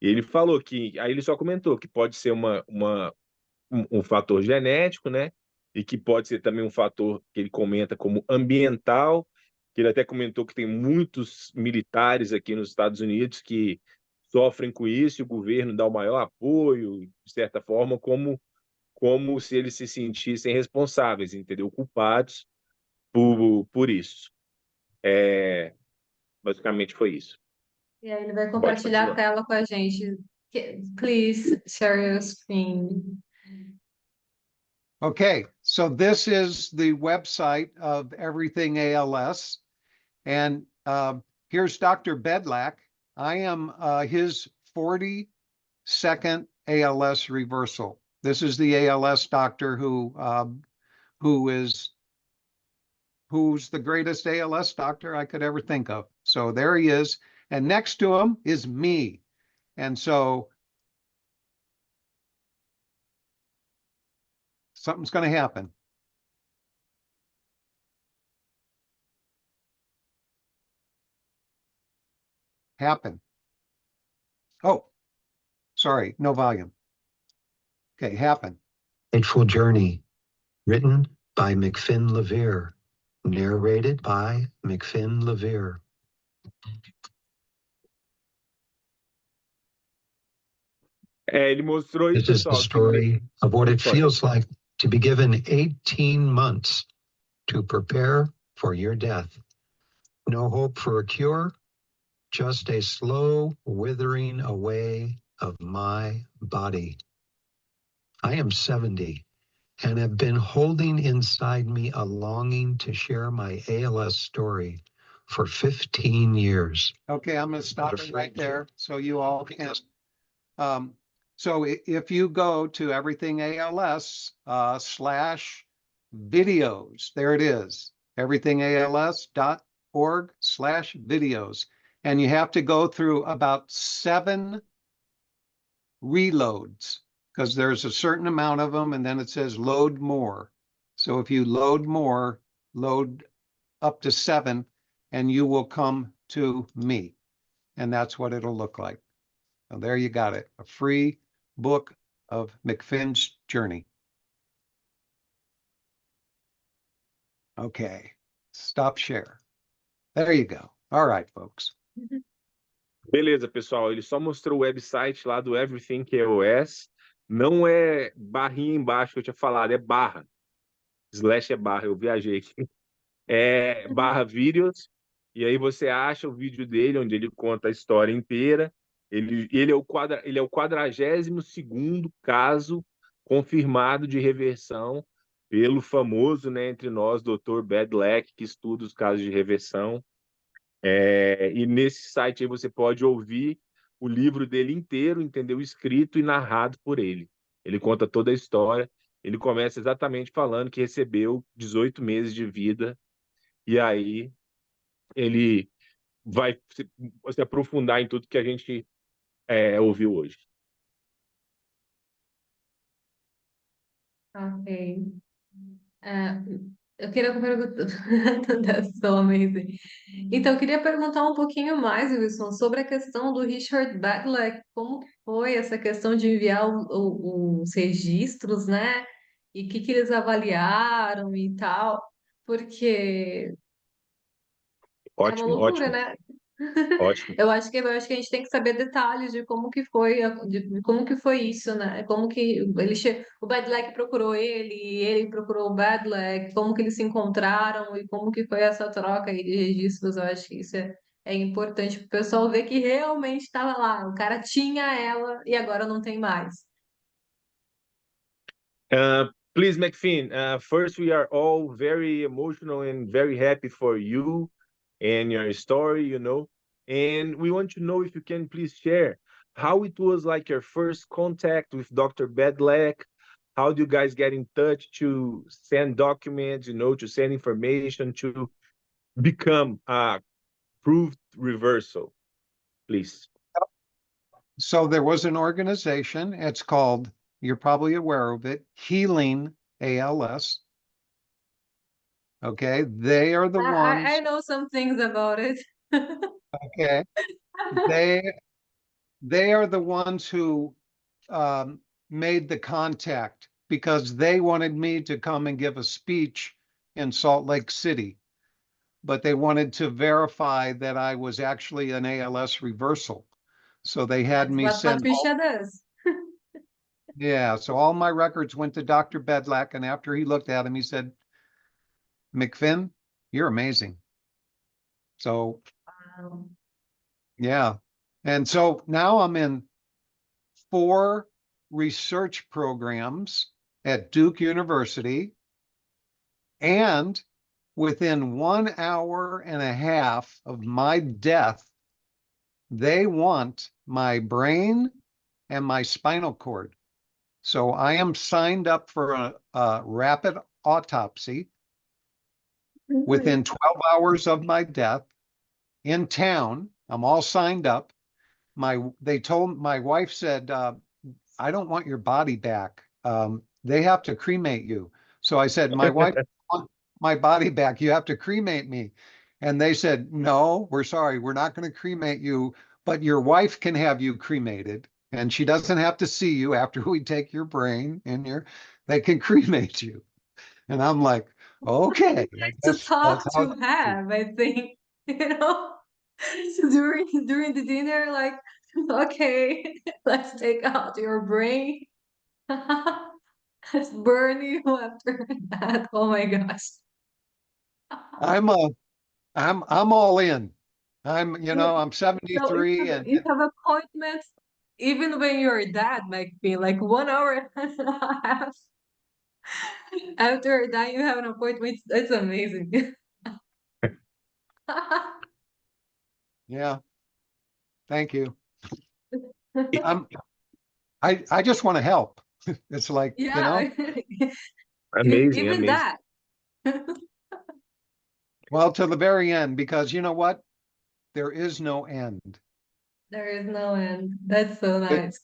Ele falou que, aí ele só comentou que pode ser um fator genético, né? E que pode ser também um fator que ele comenta como ambiental, que ele até comentou que tem muitos militares aqui nos Estados Unidos que sofrem com isso, e o governo dá o maior apoio, de certa forma, como se eles se sentissem responsáveis, entendeu? Culpados por isso. Basicamente foi isso. E aí ele vai Pode compartilhar a continuar. tela com a gente. Please share your screen. Okay, so this is the website of Everything ALS. And here's Dr. Bedlack. I am his 42nd ALS reversal. This is the ALS doctor who's the greatest ALS doctor I could ever think of. So there he is. And next to him is me. And so something's going to happen. Oh, sorry, no volume. Okay, happen. Fateful Journey, written by McFinn Levere, narrated by McFinn Levere. Ele mostrou isso, This is the pessoal. story of what it Pode. feels like to be given 18 months to prepare for your death. No hope for a cure, just a slow withering away of my body. I am 70 and have been holding inside me a longing to share my ALS story for 15 years. Okay, I'm going to stop it right there so you all can. So if you go to Everything ALS /videos, there it is, everythingals.org/videos. And you have to go through about 7 reloads because there's a certain amount of them and then it says load more. So if you load more, load up to 7 and you will come to me. And that's what it'll look like. So there you got it, a free book of McFinn's journey. Okay, stop share. There you go. All right, folks. Beleza, pessoal. Ele só mostrou o website lá do Everything KOS. Não é barrinha embaixo que eu tinha falado, é barra. Slash é barra, eu viajei aqui. É barra vídeos. E aí você acha o vídeo dele, onde ele conta a história inteira. Ele é o 42º caso confirmado de reversão pelo famoso, né, entre nós, Dr. Bedlack, que estuda os casos de reversão. E nesse site aí você pode ouvir o livro dele inteiro, entendeu? Escrito e narrado por ele. Ele conta toda a história. Ele começa exatamente falando que recebeu 18 meses de vida e aí ele vai se aprofundar em tudo que a gente ouviu hoje. Ok. É, Eu queria perguntar. That's so amazing. Então, eu queria perguntar um pouquinho mais, Wilson, sobre a questão do Richard Badlack. Como que foi essa questão de enviar os registros, né? E o que que eles avaliaram e tal? Porque é uma Ótimo, loucura, ótimo, né? ótimo. Eu acho que a gente tem que saber detalhes de como que foi, de como que foi isso, né? Como que o Badlack procurou ele, e ele procurou o Badlack, como que eles se encontraram e como que foi essa troca aí de registros. Eu acho que isso é importante para o pessoal ver que realmente estava lá. O cara tinha ela e agora não tem mais. Please, McFinn, first, we are all very emotional and very happy for you and your story, you know. And we want to know if you can please share how it was like your first contact with Dr. Bedlack. How do you guys get in touch to send documents, you know, to send information to become a proved reversal, please? So there was an organization, it's called, you're probably aware of it, Healing ALS. Okay, they are the I ones, know some things about it. okay, they they are the ones who made the contact because they wanted me to come and give a speech in Salt Lake City, but they wanted to verify that I was actually an ALS reversal. So they had That's me what send all, Patricia does. yeah, so all my records went to Dr. Bedlack, and after he looked at him, he said, McFinn, you're amazing. So Um, yeah. And so now I'm in 4 research programs at Duke University. And within 1.5 hours of my death, they want my brain and my spinal cord. So I am signed up for a rapid autopsy within 12 hours of my death in town. I'm all signed up. They told my wife said, I don't want your body back. They have to cremate you. So I said, my wife want my body back. You have to cremate me. And they said, no, we're sorry. We're not going to cremate you, but your wife can have you cremated. And she doesn't have to see you after we take your brain and they can cremate you. And I'm like, okay, I to guess that's talk how to have, I think, you know, during the dinner, like, okay, let's take out your brain. Let's burn you after that. Oh my gosh. I'm I'm all in. I'm So you 73 have and you have appointments even when your dad might be like 1 hour and a half after that you have an appointment. It's amazing. yeah, thank you. I'm I just want to help. It's like, Yeah, Amazing, even amazing. that. well, to the very end, because you know what? There is no end. There is no end. That's so It- nice.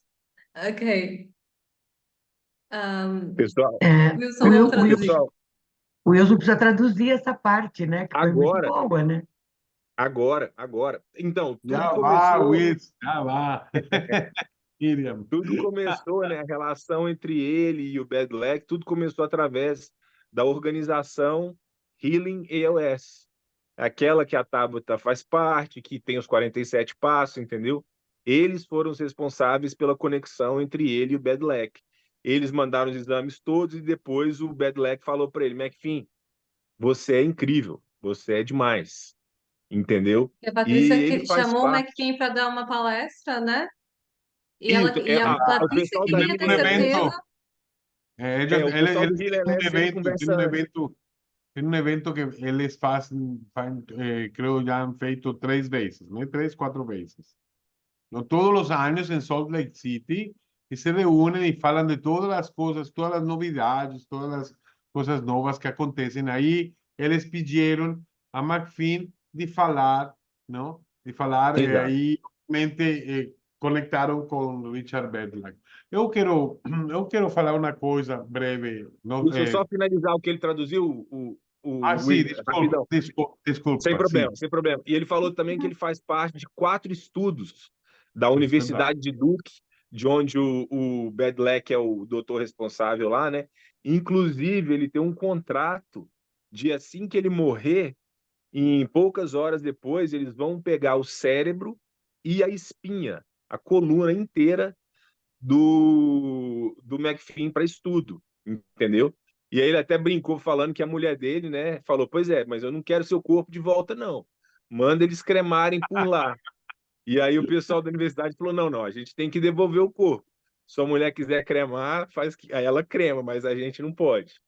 Okay. Pessoal, É, Wilson, vamos traduzir. pessoal, o Wilson precisa traduzir essa parte, né? Que foi muito agora, boa, né? agora. Então, tudo Já vá, começou, Wiz, já vá. Miriam. tudo começou, né? A relação entre ele e o Bedlack, tudo começou através da organização Healing ALS. Aquela que a Tabata faz parte, que tem os 47 passos, entendeu? Eles foram os responsáveis pela conexão entre ele e o Bedlack. Eles mandaram os exames todos e depois o Bedlack falou para ele, McFinn, você é incrível, você é demais, entendeu? Que a E Patrícia ele faz chamou o parte. McFinn para dar uma palestra, né? E, E ela, e a o Patrícia pessoal da queria ter Um Healing certeza. evento, o pessoal do Healing tiene un ALS sempre evento, conversa antes. tiene un evento que eles fazem, creo já han feito 3 vezes, né? 3, 4 vezes. ¿No? Todos los años en Salt Lake City y se reúnen y hablan de todas las cosas, todas las novedades, todas las cosas novas que acontecem aí. Eles pediram a McFinn de falar, não? De falar, Exato. aí realmente conectaram com Richard Bedlack. Eu quero falar uma coisa breve. Não, Deixa eu só finalizar o que ele traduziu, Ah, sim, rapidão. desculpa, Sem sim. problema, sem problema. E ele falou também que ele faz parte de 4 estudos da Universidade de Duke, de onde o Badlack é o doutor responsável lá, né? Inclusive, ele tem um contrato de assim que ele morrer, em poucas horas depois, eles vão pegar o cérebro e a espinha, a coluna inteira do McFean para estudo, entendeu? E aí ele até brincou falando que a mulher dele, né, falou: "Pois é, mas eu não quero seu corpo de volta, não. Manda eles cremarem por lá." E aí o pessoal da universidade falou: "Não, não, a gente tem que devolver o corpo. Se a mulher quiser cremar, faz que aí ela crema, mas a gente não pode."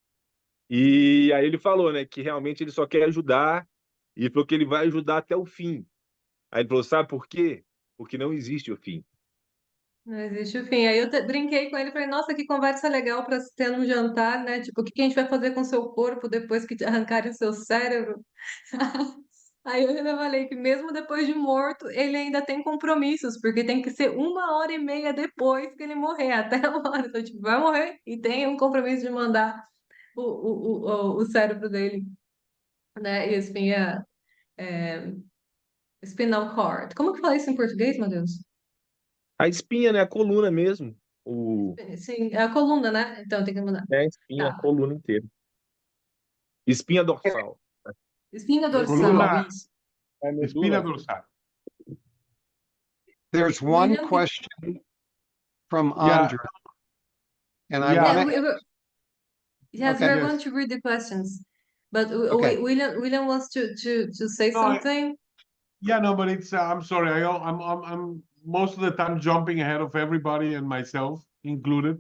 E aí ele falou, né, que realmente ele só quer ajudar e falou que ele vai ajudar até o fim. Aí ele falou: "Sabe por quê? Porque não existe o fim." Não existe o fim. Aí eu brinquei com ele e falei, nossa, que conversa legal para se ter no jantar, né? Tipo, o que que a gente vai fazer com o seu corpo depois que te arrancarem o seu cérebro? Aí eu ainda falei que mesmo depois de morto, ele ainda tem compromissos, porque tem que ser 1 hora e meia depois que ele morrer, até a hora. Então, tipo, vai morrer e tem um compromisso de mandar o cérebro dele, né? E é, spinal cord. Como que fala isso em português, meu Deus? A espinha, né, a coluna mesmo, o Sim, é a coluna, né? Então tem que mandar. é a espinha, a Tá. coluna inteira. Espinha dorsal. Espinha dorsal, Coluna, isso. É a espina medula. dorsal. There's one William, question from Yeah, Andre, and I yeah, yeah, want to, yes, we okay, are going yes. to read the questions, but okay. William wants to say No, something. yeah, no, but it's, I'm sorry, I'm most of the time jumping ahead of everybody and myself included.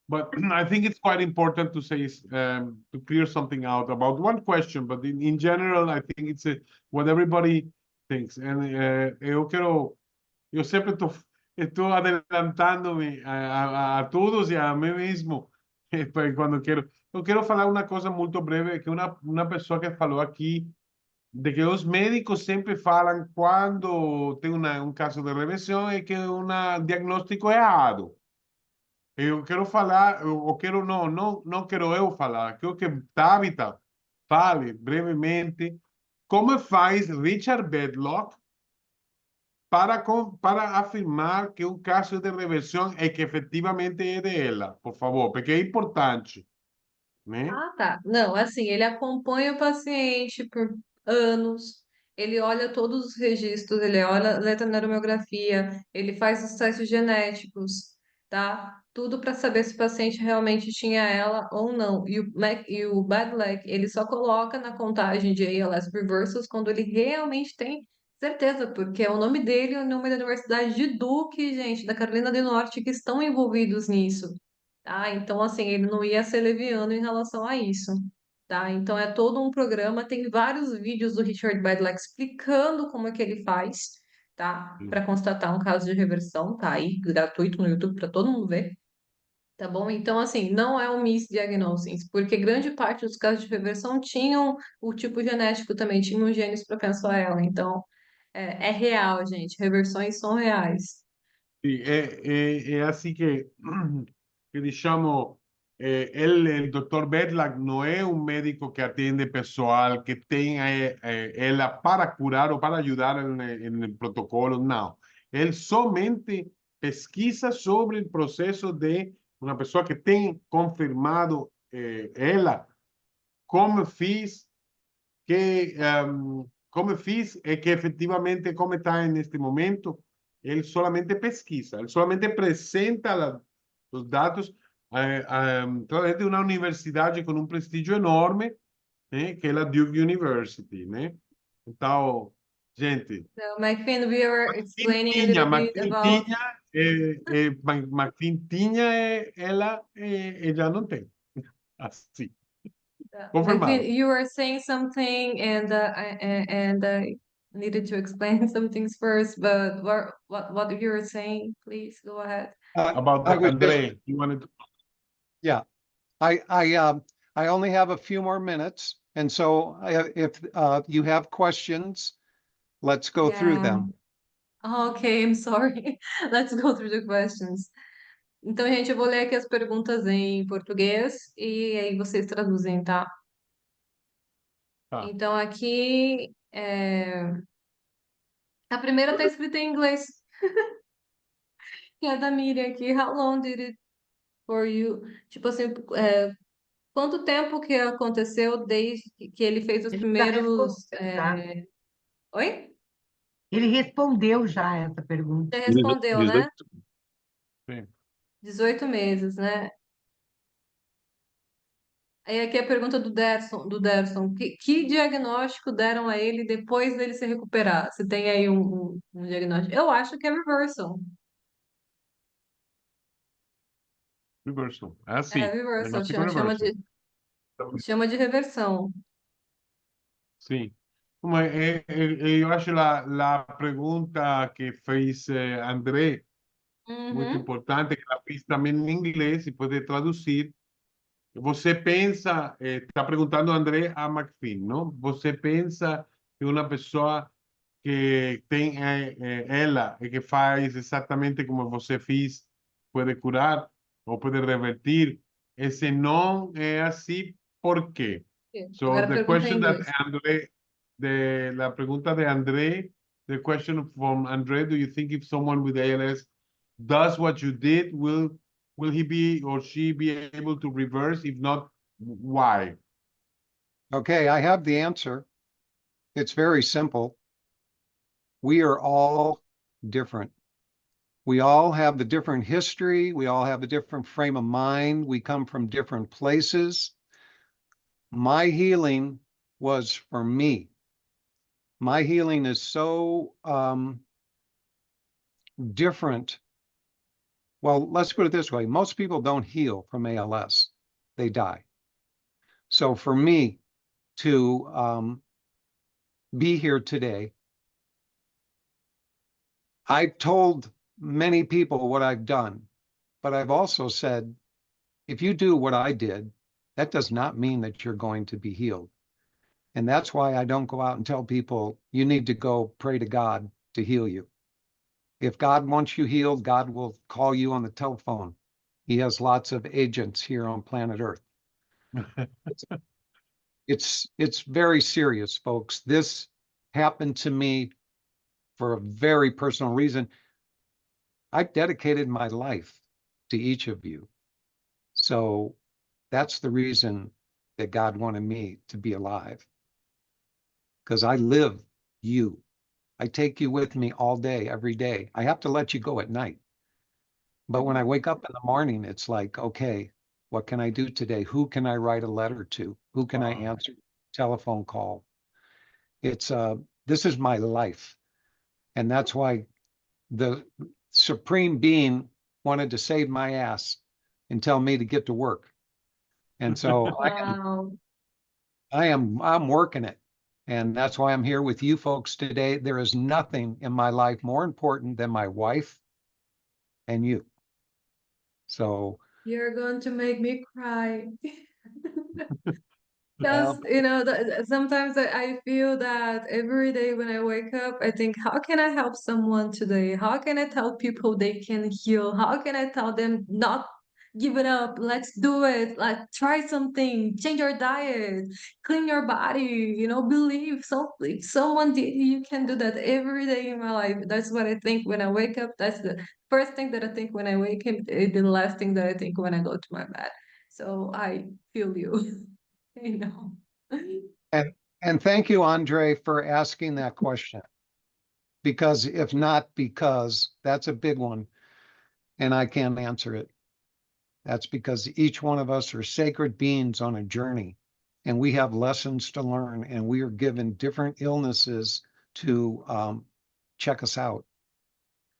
But I think it's quite important to say, to clear something out about one question, but in general, I think it's what everybody thinks. And yo siempre estoy adelantándome a todos y a mí mismo, pues, cuando quiero. Eu quero falar uma coisa muito breve, que uma pessoa que falou aqui, de que os médicos sempre falam quando tem um caso de reversão é que é um diagnóstico errado. Eu quero falar, ou quero, não quero eu falar, quero que Tabitha fale brevemente como faz Richard Bedlock para afirmar que um caso de reversão é que efetivamente é de ela, por favor, porque é importante, né? Ah, tá. Não, assim, ele acompanha o paciente por anos, ele olha todos os registros, ele olha a eletroneurografia, ele faz os testes genéticos, tá? Tudo para saber se o paciente realmente tinha ela ou não. E o Badlack, ele só coloca na contagem de ALS reversals quando ele realmente tem certeza, porque é o nome dele e o nome da Universidade de Duke, gente, da Carolina do Norte, que estão envolvidos nisso. Tá? Então, assim, ele não ia ser leviano em relação a isso, tá? Então, é todo um programa, tem vários vídeos do Richard Badlack explicando como é que ele faz, tá? Para constatar um caso de reversão, tá aí, gratuito no YouTube para todo mundo ver, tá bom? Então, assim, não é um misdiagnosis, porque grande parte dos casos de reversão tinham o tipo genético também, tinham genes propensos a ela. Então, é real, gente, reversões são reais. Sí, así que diciamo, el doctor Bedlack no es un médico que atiende pessoal, que tenga él para curar o para ayudar en el protocolo, no. Él somente pesquisa sobre el proceso de una persona que tenga confirmado ela, como fiz, como fiz, que efectivamente como está en este momento. Él solamente pesquisa, él solamente presenta los datos a través de una universidad con un prestigio enorme, que es la Duke University, né? Então, gente, So, McFinn, we were explaining a Tinha, little bit McFean about. tinha, McFean tinha, ela não tem. Assim, confirmado. McLean, you were saying something, and I needed to explain some things first. But what you were saying, please go ahead. About I was just, Andre, you wanted to. yeah, I only have a few more minutes. And so if you have questions, let's go through Yeah. them. Okay, I'm sorry. Let's go through the questions. Então, gente, eu vou ler aqui as perguntas em português e aí vocês traduzem, tá? Tá. Então aqui a primeira tá escrita em inglês, que é da Miriam aqui. How long did it for you? Tipo assim, quanto tempo que aconteceu desde que ele fez os Ele já primeiros. respondeu já. Oi? Ele respondeu já essa pergunta. Você respondeu, né? 18. Sim. 18 meses, né? Aí aqui a pergunta do Derson. Que diagnóstico deram a ele depois dele se recuperar? Você tem aí um diagnóstico? Eu acho que é reversal. Reversal. Ah, É sim. reversal, Diagnóstico chama reversal. chama de reversão. Sim. Mas eu acho a pergunta que fez André muito Uhum. importante, que ela fez também em inglês e pode traduzir. Você pensa, está perguntando André a McPhee, não? Você pensa que uma pessoa que tem ela e que faz exatamente como você fez pode curar ou pode revertir? Esse não é assim, por quê? So Agora a the pergunta é em question that inglês. André, la pregunta de André, the question from André, do you think if someone with ALS does what you did, will he be or she be able to reverse? If not, why? Okay, I have the answer. It's very simple. We are all different. We all have the different history. We all have a different frame of mind. We come from different places. My healing was for me. My healing is so different. Well, let's put it this way. Most people don't heal from ALS. They die. So for me to be here today, I've told many people what I've done, but I've also said, if you do what I did, that does not mean that you're going to be healed. And that's why I don't go out and tell people, you need to go pray to God to heal you. If God wants you healed, God will call you on the telephone. He has lots of agents here on planet Earth. It's very serious, folks. This happened to me for a very personal reason. I've dedicated my life to each of you. So that's the reason that God wanted me to be alive. Because I live you. I take you with me all day, every day. I have to let you go at night. But when I wake up in the morning, it's like, okay, what can I do today? Who can I write a letter to? Who can I Wow. answer? Telephone call. It's this is my life. And that's why the supreme being wanted to save my ass and tell me to get to work. And so Wow. I'm working it. And that's why I'm here with you folks today. There is nothing in my life more important than my wife and you. So You're going to make me cry. yeah, Because, sometimes I feel that every day when I wake up, I think, how can I help someone today? How can I tell people they can heal? How can I tell them not give it up? Let's do it. Like, try something, change your diet, clean your body, believe if someone did, you can do that every day in my life. That's what I think when I wake up. That's the first thing that I think when I wake up, the last thing that I think when I go to my bed. So I feel you. I know. and thank you, Andre, for asking that question. Because if not, because that's a big one, and I can't answer it. That's because each one of us are sacred beings on a journey, and we have lessons to learn, and we are given different illnesses to check us out.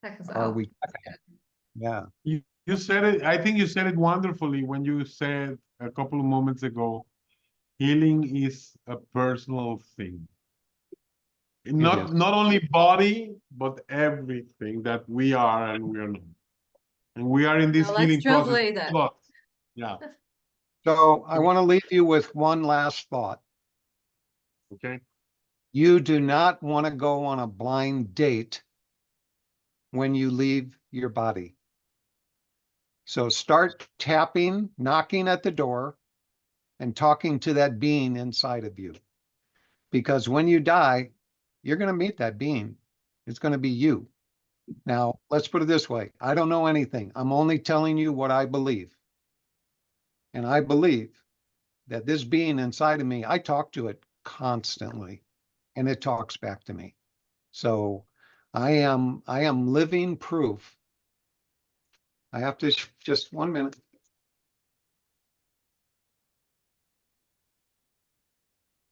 Check us Are out. we? Yeah. You said it, I think you said it wonderfully when you said a couple of moments ago, healing is a personal thing. Not is. not only body, but everything that we are and we are not. And we are in this Now let's healing process. translate that. Lot. Yeah. So I want to leave you with one last thought. Okay. You do not want to go on a blind date when you leave your body. So start tapping, knocking at the door, and talking to that being inside of you. because when you die, you're going to meet that being. It's going to be you. Now, let's put it this way. I don't know anything. I'm only telling you what I believe. And I believe that this being inside of me, I talk to it constantly, and it talks back to me. So I am living proof. I have to just 1 minute.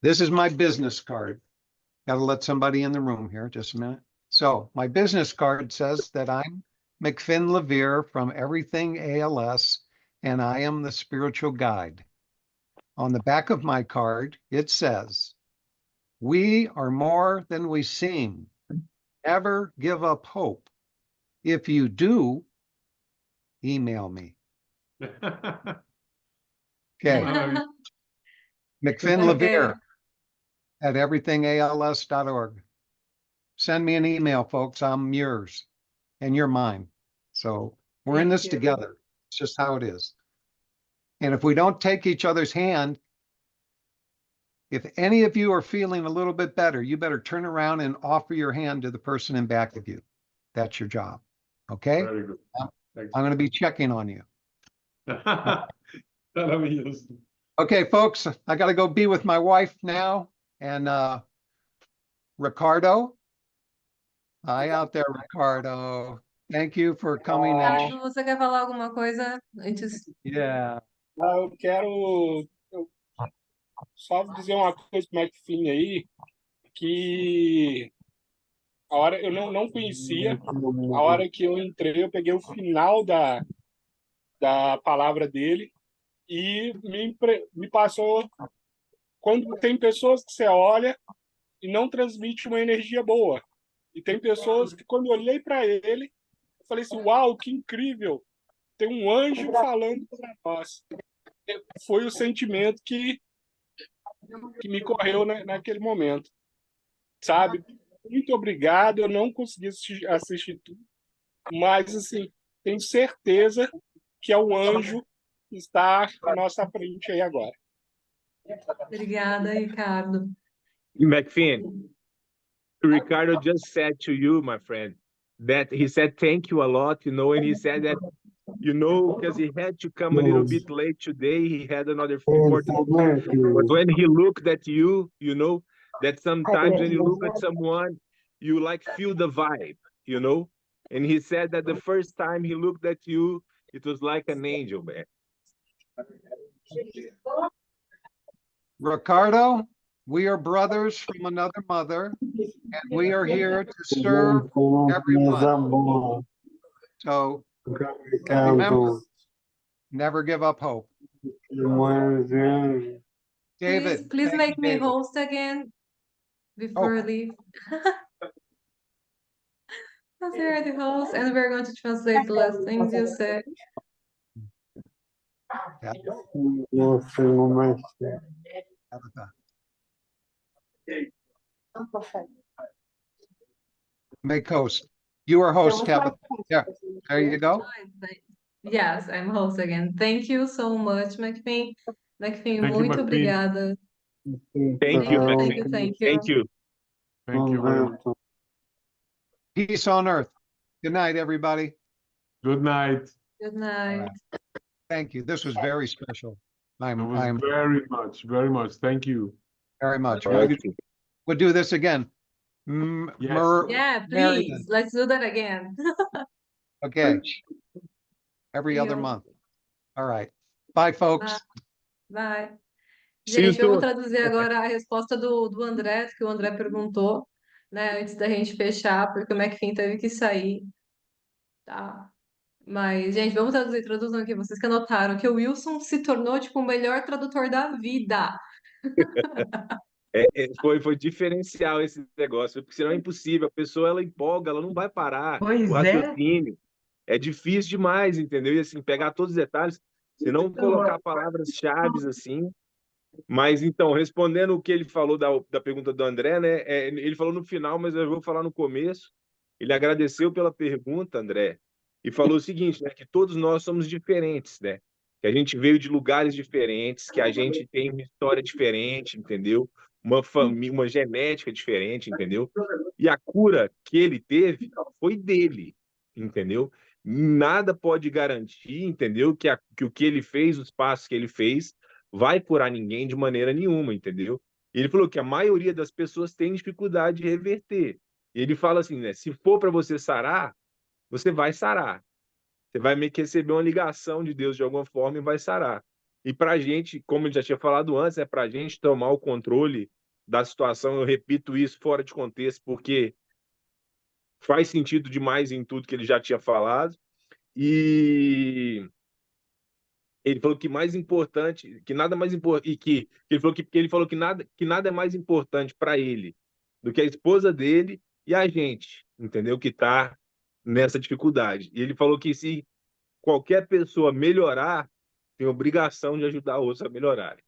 This is my business card. Got to let somebody in the room here, just a minute. So my business card says that I'm McFinn LaVere from Everything ALS, and I am the spiritual guide. On the back of my card, it says, we are more than we seem. Never give up hope. If you do, email me. Okay, McFinn LaVere at everythingals.org. Send me an email, folks. I'm yours and you're mine. So we're in Thank this you. together. It's just how it is. And if we don't take each other's hand, if any of you are feeling a little bit better, you better turn around and offer your hand to the person in back of you. That's your job. Okay? Very good. I'm going to be checking on you. Maravilhoso. Okay, folks, I got to go be with my wife now. And Ricardo, hi out there, Ricardo. Thank you for coming. Ricardo, você quer falar alguma coisa antes? Yeah. Eu quero só dizer uma coisa pro McFin aí, que a hora eu não conhecia, a hora que eu entrei, eu peguei o final da palavra dele e me passou. Quando tem pessoas que você olha e não transmite uma energia boa, e tem pessoas que, quando eu olhei para ele, eu falei assim: uau, que incrível! Tem um anjo falando para nós. Foi o sentimento que me correu naquele momento, sabe? Muito obrigado. Eu não consegui assistir tudo, mas assim, tenho certeza que é o anjo que está à nossa frente aí agora. Obrigada, Ricardo. McFinn, Ricardo just said to you, my friend, that he said thank you a lot, you know, and he said that, you know, because he had to come a little bit late today, he had another important thing. But when he looked at you, you know, that sometimes when you look at someone, you like feel the vibe, you know? And he said that the first time he looked at you, it was like an angel, man. Ricardo, we are brothers from another mother, and we are here to serve everyone. So remember, never give up hope. David, Please thank make you, me David. host again before I leave. Because you're the host, and we're going to translate the last things you said. Tabitha. Make host. You are host, Tabitha. Yeah, there you go. Yes, I'm host again. Thank you so much, McFin. McFin, Thank you, muito McFin. obrigada. Thank you, Thank McFinn. you, thank you. Thank you. Thank you very much. Peace on earth. Good night, everybody. Good night. Good night. Thank you. This was very special. It was I'm very much. Thank you. very much. Ótimo. We'll do this again. Yes. Yeah, Marion. please, let's do that again. Okay. Every other Deal. month. All right. Bye, folks. Vai. See you Gente, vamos soon. traduzir agora a resposta do André, que o André perguntou, né, antes da gente fechar, porque o McFin teve que sair, tá? Mas, gente, vamos traduzir, traduzam aqui, vocês que anotaram, que o Wilson se tornou, tipo, o melhor tradutor da vida. Foi diferencial esse negócio, porque senão é impossível. A pessoa, ela empolga, ela não vai parar Pois o é. raciocínio. É difícil demais, entendeu? E assim, pegar todos os detalhes, se não colocar palavras-chave assim. Mas então, respondendo o que ele falou da pergunta do André, né? Ele falou no final, mas eu vou falar no começo. Ele agradeceu pela pergunta, André, e falou o seguinte, né? Que todos nós somos diferentes, né? Que a gente veio de lugares diferentes, que a gente tem uma história diferente, entendeu? uma família, uma genética diferente, entendeu? E a cura que ele teve foi dele, entendeu? Nada pode garantir, entendeu? Que o que ele fez, os passos que ele fez, vai curar ninguém de maneira nenhuma, entendeu? Ele falou que a maioria das pessoas tem dificuldade de reverter. Ele fala assim, né? Se for para você sarar, você vai sarar. Você vai meio que receber uma ligação de Deus de alguma forma e vai sarar. E para a gente, como eu já tinha falado antes, é para a gente tomar o controle da situação. Eu repito isso fora de contexto, porque faz sentido demais em tudo que ele já tinha falado. E ele falou que mais importante, que nada mais importante, e que ele falou que nada é mais importante para ele do que a esposa dele e a gente, entendeu? Que está nessa dificuldade. E ele falou que se qualquer pessoa melhorar, tem obrigação de ajudar outros a melhorarem.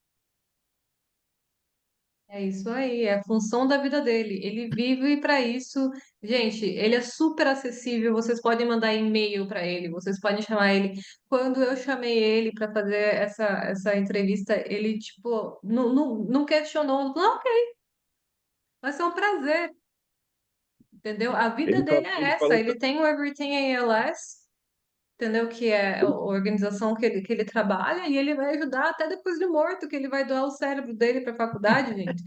É isso aí, é a função da vida dele. Ele vive para isso. Gente, ele é super acessível. Vocês podem mandar e-mail para ele, vocês podem chamar ele. Quando eu chamei ele para fazer essa entrevista, ele, tipo, não questionou. Não, ok, vai ser um prazer, entendeu? A vida dele é Ele essa. falou, Ele tem o Everything ALS, entendeu? Que é a organização que ele trabalha, e ele vai ajudar até depois de morto, que ele vai doar o cérebro dele para a faculdade, gente.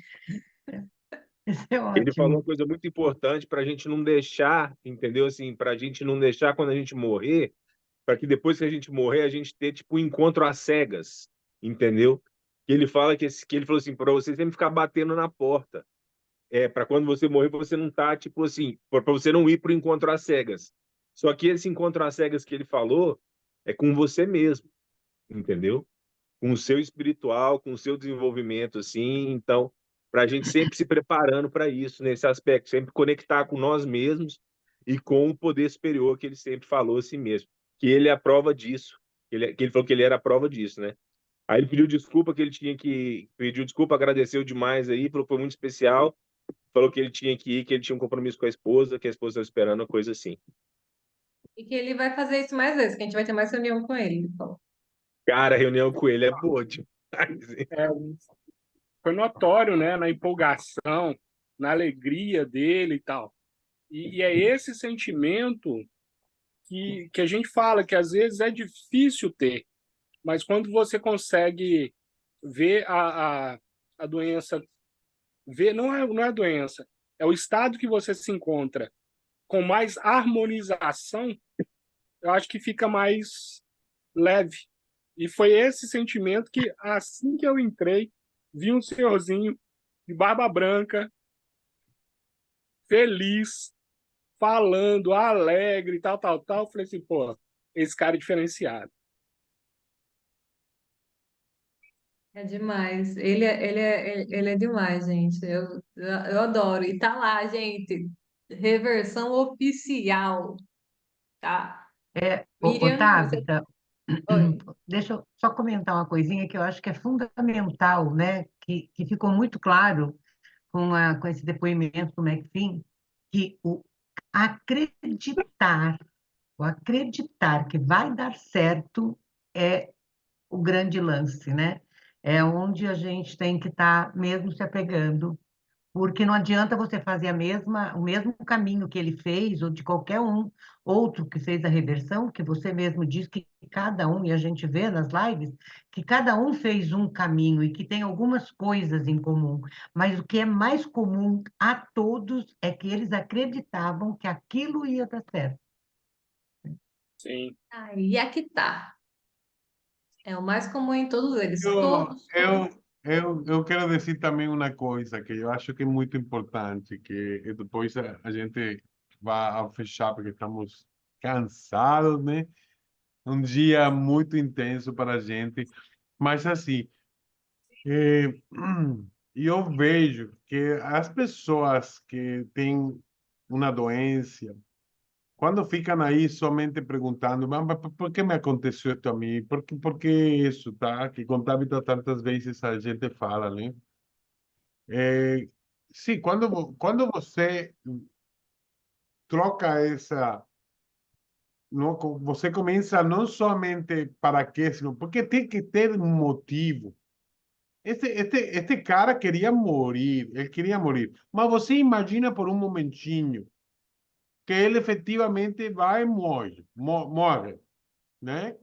Isso é ele falou uma ótimo. coisa muito importante para a gente não deixar, entendeu? Assim, para a gente não deixar quando a gente morrer, para que depois que a gente morrer, a gente ter tipo um encontro às cegas, entendeu? Que ele fala que ele falou assim, para você sempre ficar batendo na porta. Para quando você morrer, você não tá, tipo assim, para você não ir para o encontro às cegas. Só que esse encontro às cegas que ele falou é com você mesmo, entendeu? Com o seu espiritual, com o seu desenvolvimento, assim. Então, para a gente sempre se preparando para isso, nesse aspecto, sempre conectar com nós mesmos e com o poder superior que ele sempre falou a si mesmo, que ele é a prova disso, que ele falou que ele era a prova disso, né? Aí ele pediu desculpa que ele tinha que pediu desculpa, agradeceu demais aí, falou que foi muito especial, falou que ele tinha que ir, que ele tinha um compromisso com a esposa, que a esposa estava esperando, uma coisa assim. E que ele vai fazer isso mais vezes, que a gente vai ter mais reunião com ele, ele falou. Cara, a reunião com ele é boa demais. É, foi notório, né, na empolgação, na alegria dele e tal. E é esse sentimento que a gente fala que às vezes é difícil ter, mas quando você consegue ver a doença, ver, não é a doença, é o estado que você se encontra com mais harmonização, eu acho que fica mais leve. E foi esse sentimento que, assim que eu entrei, vi um senhorzinho de barba branca, feliz, falando, alegre, tal, tal, tal. Eu falei assim, pô, esse cara é diferenciado. É demais. Ele é demais, gente. Eu adoro. E tá lá, gente. Reversão oficial, tá? Ô, Miriam, você. Tabita, Oi. deixa eu só comentar uma coisinha que eu acho que é fundamental, né? Que ficou muito claro com esse depoimento do McPhee, que acreditar, o acreditar que vai dar certo é o grande lance, né? É onde a gente tem que estar mesmo se apegando, porque não adianta você fazer o mesmo caminho que ele fez, ou de qualquer outro que fez a reversão, que você mesmo diz que cada um, e a gente vê nas lives, que cada um fez um caminho e que tem algumas coisas em comum. Mas o que é mais comum a todos é que eles acreditavam que aquilo ia dar certo. Sim. Aí é que tá. É o mais comum em todos eles. Eu, Todos, todos. eu, eu quero dizer também uma coisa que eu acho que é muito importante, que depois a gente vai fechar, porque estamos cansados, né? Um dia muito intenso para a gente, mas assim, é, eu vejo que as pessoas que têm uma doença, quando ficam aí somente perguntando, mas por que me aconteceu isso a mim? Por que isso, tá? Que com Tabita tantas vezes a gente fala, né? É, sim, quando você troca essa, não, você começa não somente para quê, sino porque tem que ter um motivo. Este cara queria morir, ele queria morir. Mas você imagina por um momentinho que ele efetivamente vai e morre, né?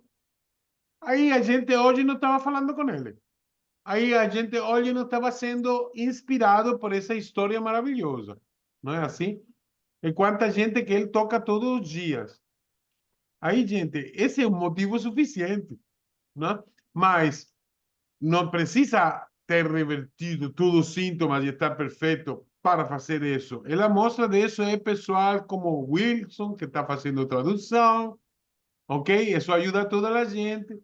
Aí a gente hoje não estava falando com ele. Aí a gente hoje não estava sendo inspirado por essa história maravilhosa. Não é assim? E quanta gente que ele toca todos os dias. Aí, gente, esse é um motivo suficiente, né? Mas não precisa ter revertido todos os sintomas e estar perfeito para fazer isso. E a mostra disso é pessoal como Wilson, que está fazendo tradução, ok? Isso ajuda a toda a gente.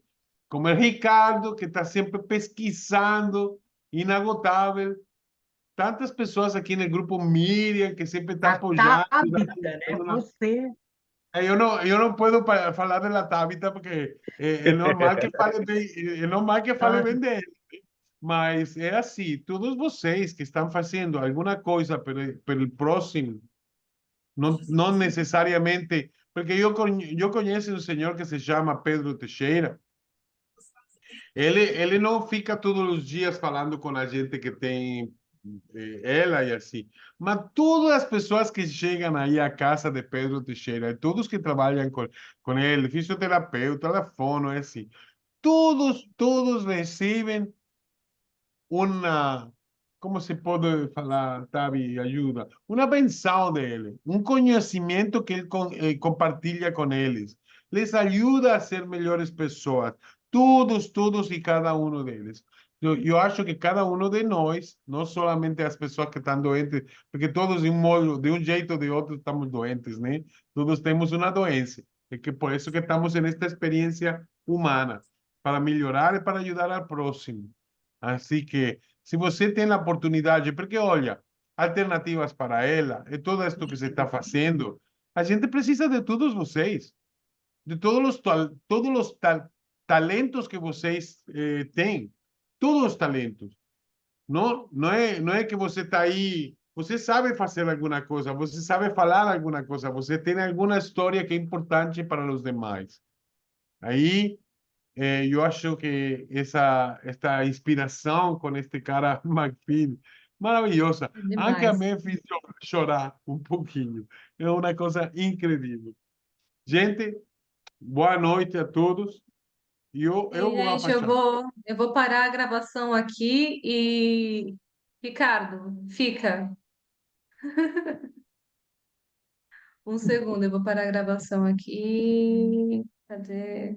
Como o Ricardo, que está sempre pesquisando, inagotável. Tantas pessoas aqui no grupo Miriam, que sempre está A apoiando. Tabita, né? Você. Eu não posso falar da Tabita, porque é normal que fale bem, é normal que fale Ah, bem dele. Mas é assim, todos vocês que estão fazendo alguma coisa pelo próximo, não necessariamente, porque eu conheço um senhor que se chama Pedro Teixeira. Ele não fica todos os dias falando com a gente que tem ela e assim, mas todas as pessoas que chegam aí à casa de Pedro Teixeira, todos que trabalham com ele, fisioterapeuta, da fono, é assim, todos recebem uma, como se pode falar, Tavi, ajuda, uma benção dele, um conhecimento que ele compartilha com eles, les ajuda a ser melhores pessoas, todos e cada um deles. Eu acho que cada um de nós, não somente as pessoas que estão doentes, porque todos de um modo, de um jeito ou de outro estamos doentes, né? Todos temos uma doença. É que por isso que estamos nesta experiência humana, para melhorar e para ajudar ao próximo. Assim que, se você tem a oportunidade, porque olha, alternativas para ela, e tudo isto que se está fazendo, a gente precisa de todos vocês, de todos os talentos que vocês têm, todos os talentos. Não é que você está aí, você sabe fazer alguma coisa, você sabe falar alguma coisa, você tem alguma história que é importante para os demais. Aí eu acho que esta inspiração com este cara McFeely, maravilhosa. Aunque a Demais. me fez chorar um pouquinho. É uma coisa incrível. Gente, boa noite a todos. Eu E, vou gente, apaixonar. eu vou parar a gravação aqui e Ricardo, fica um segundo, eu vou parar a gravação aqui. Cadê?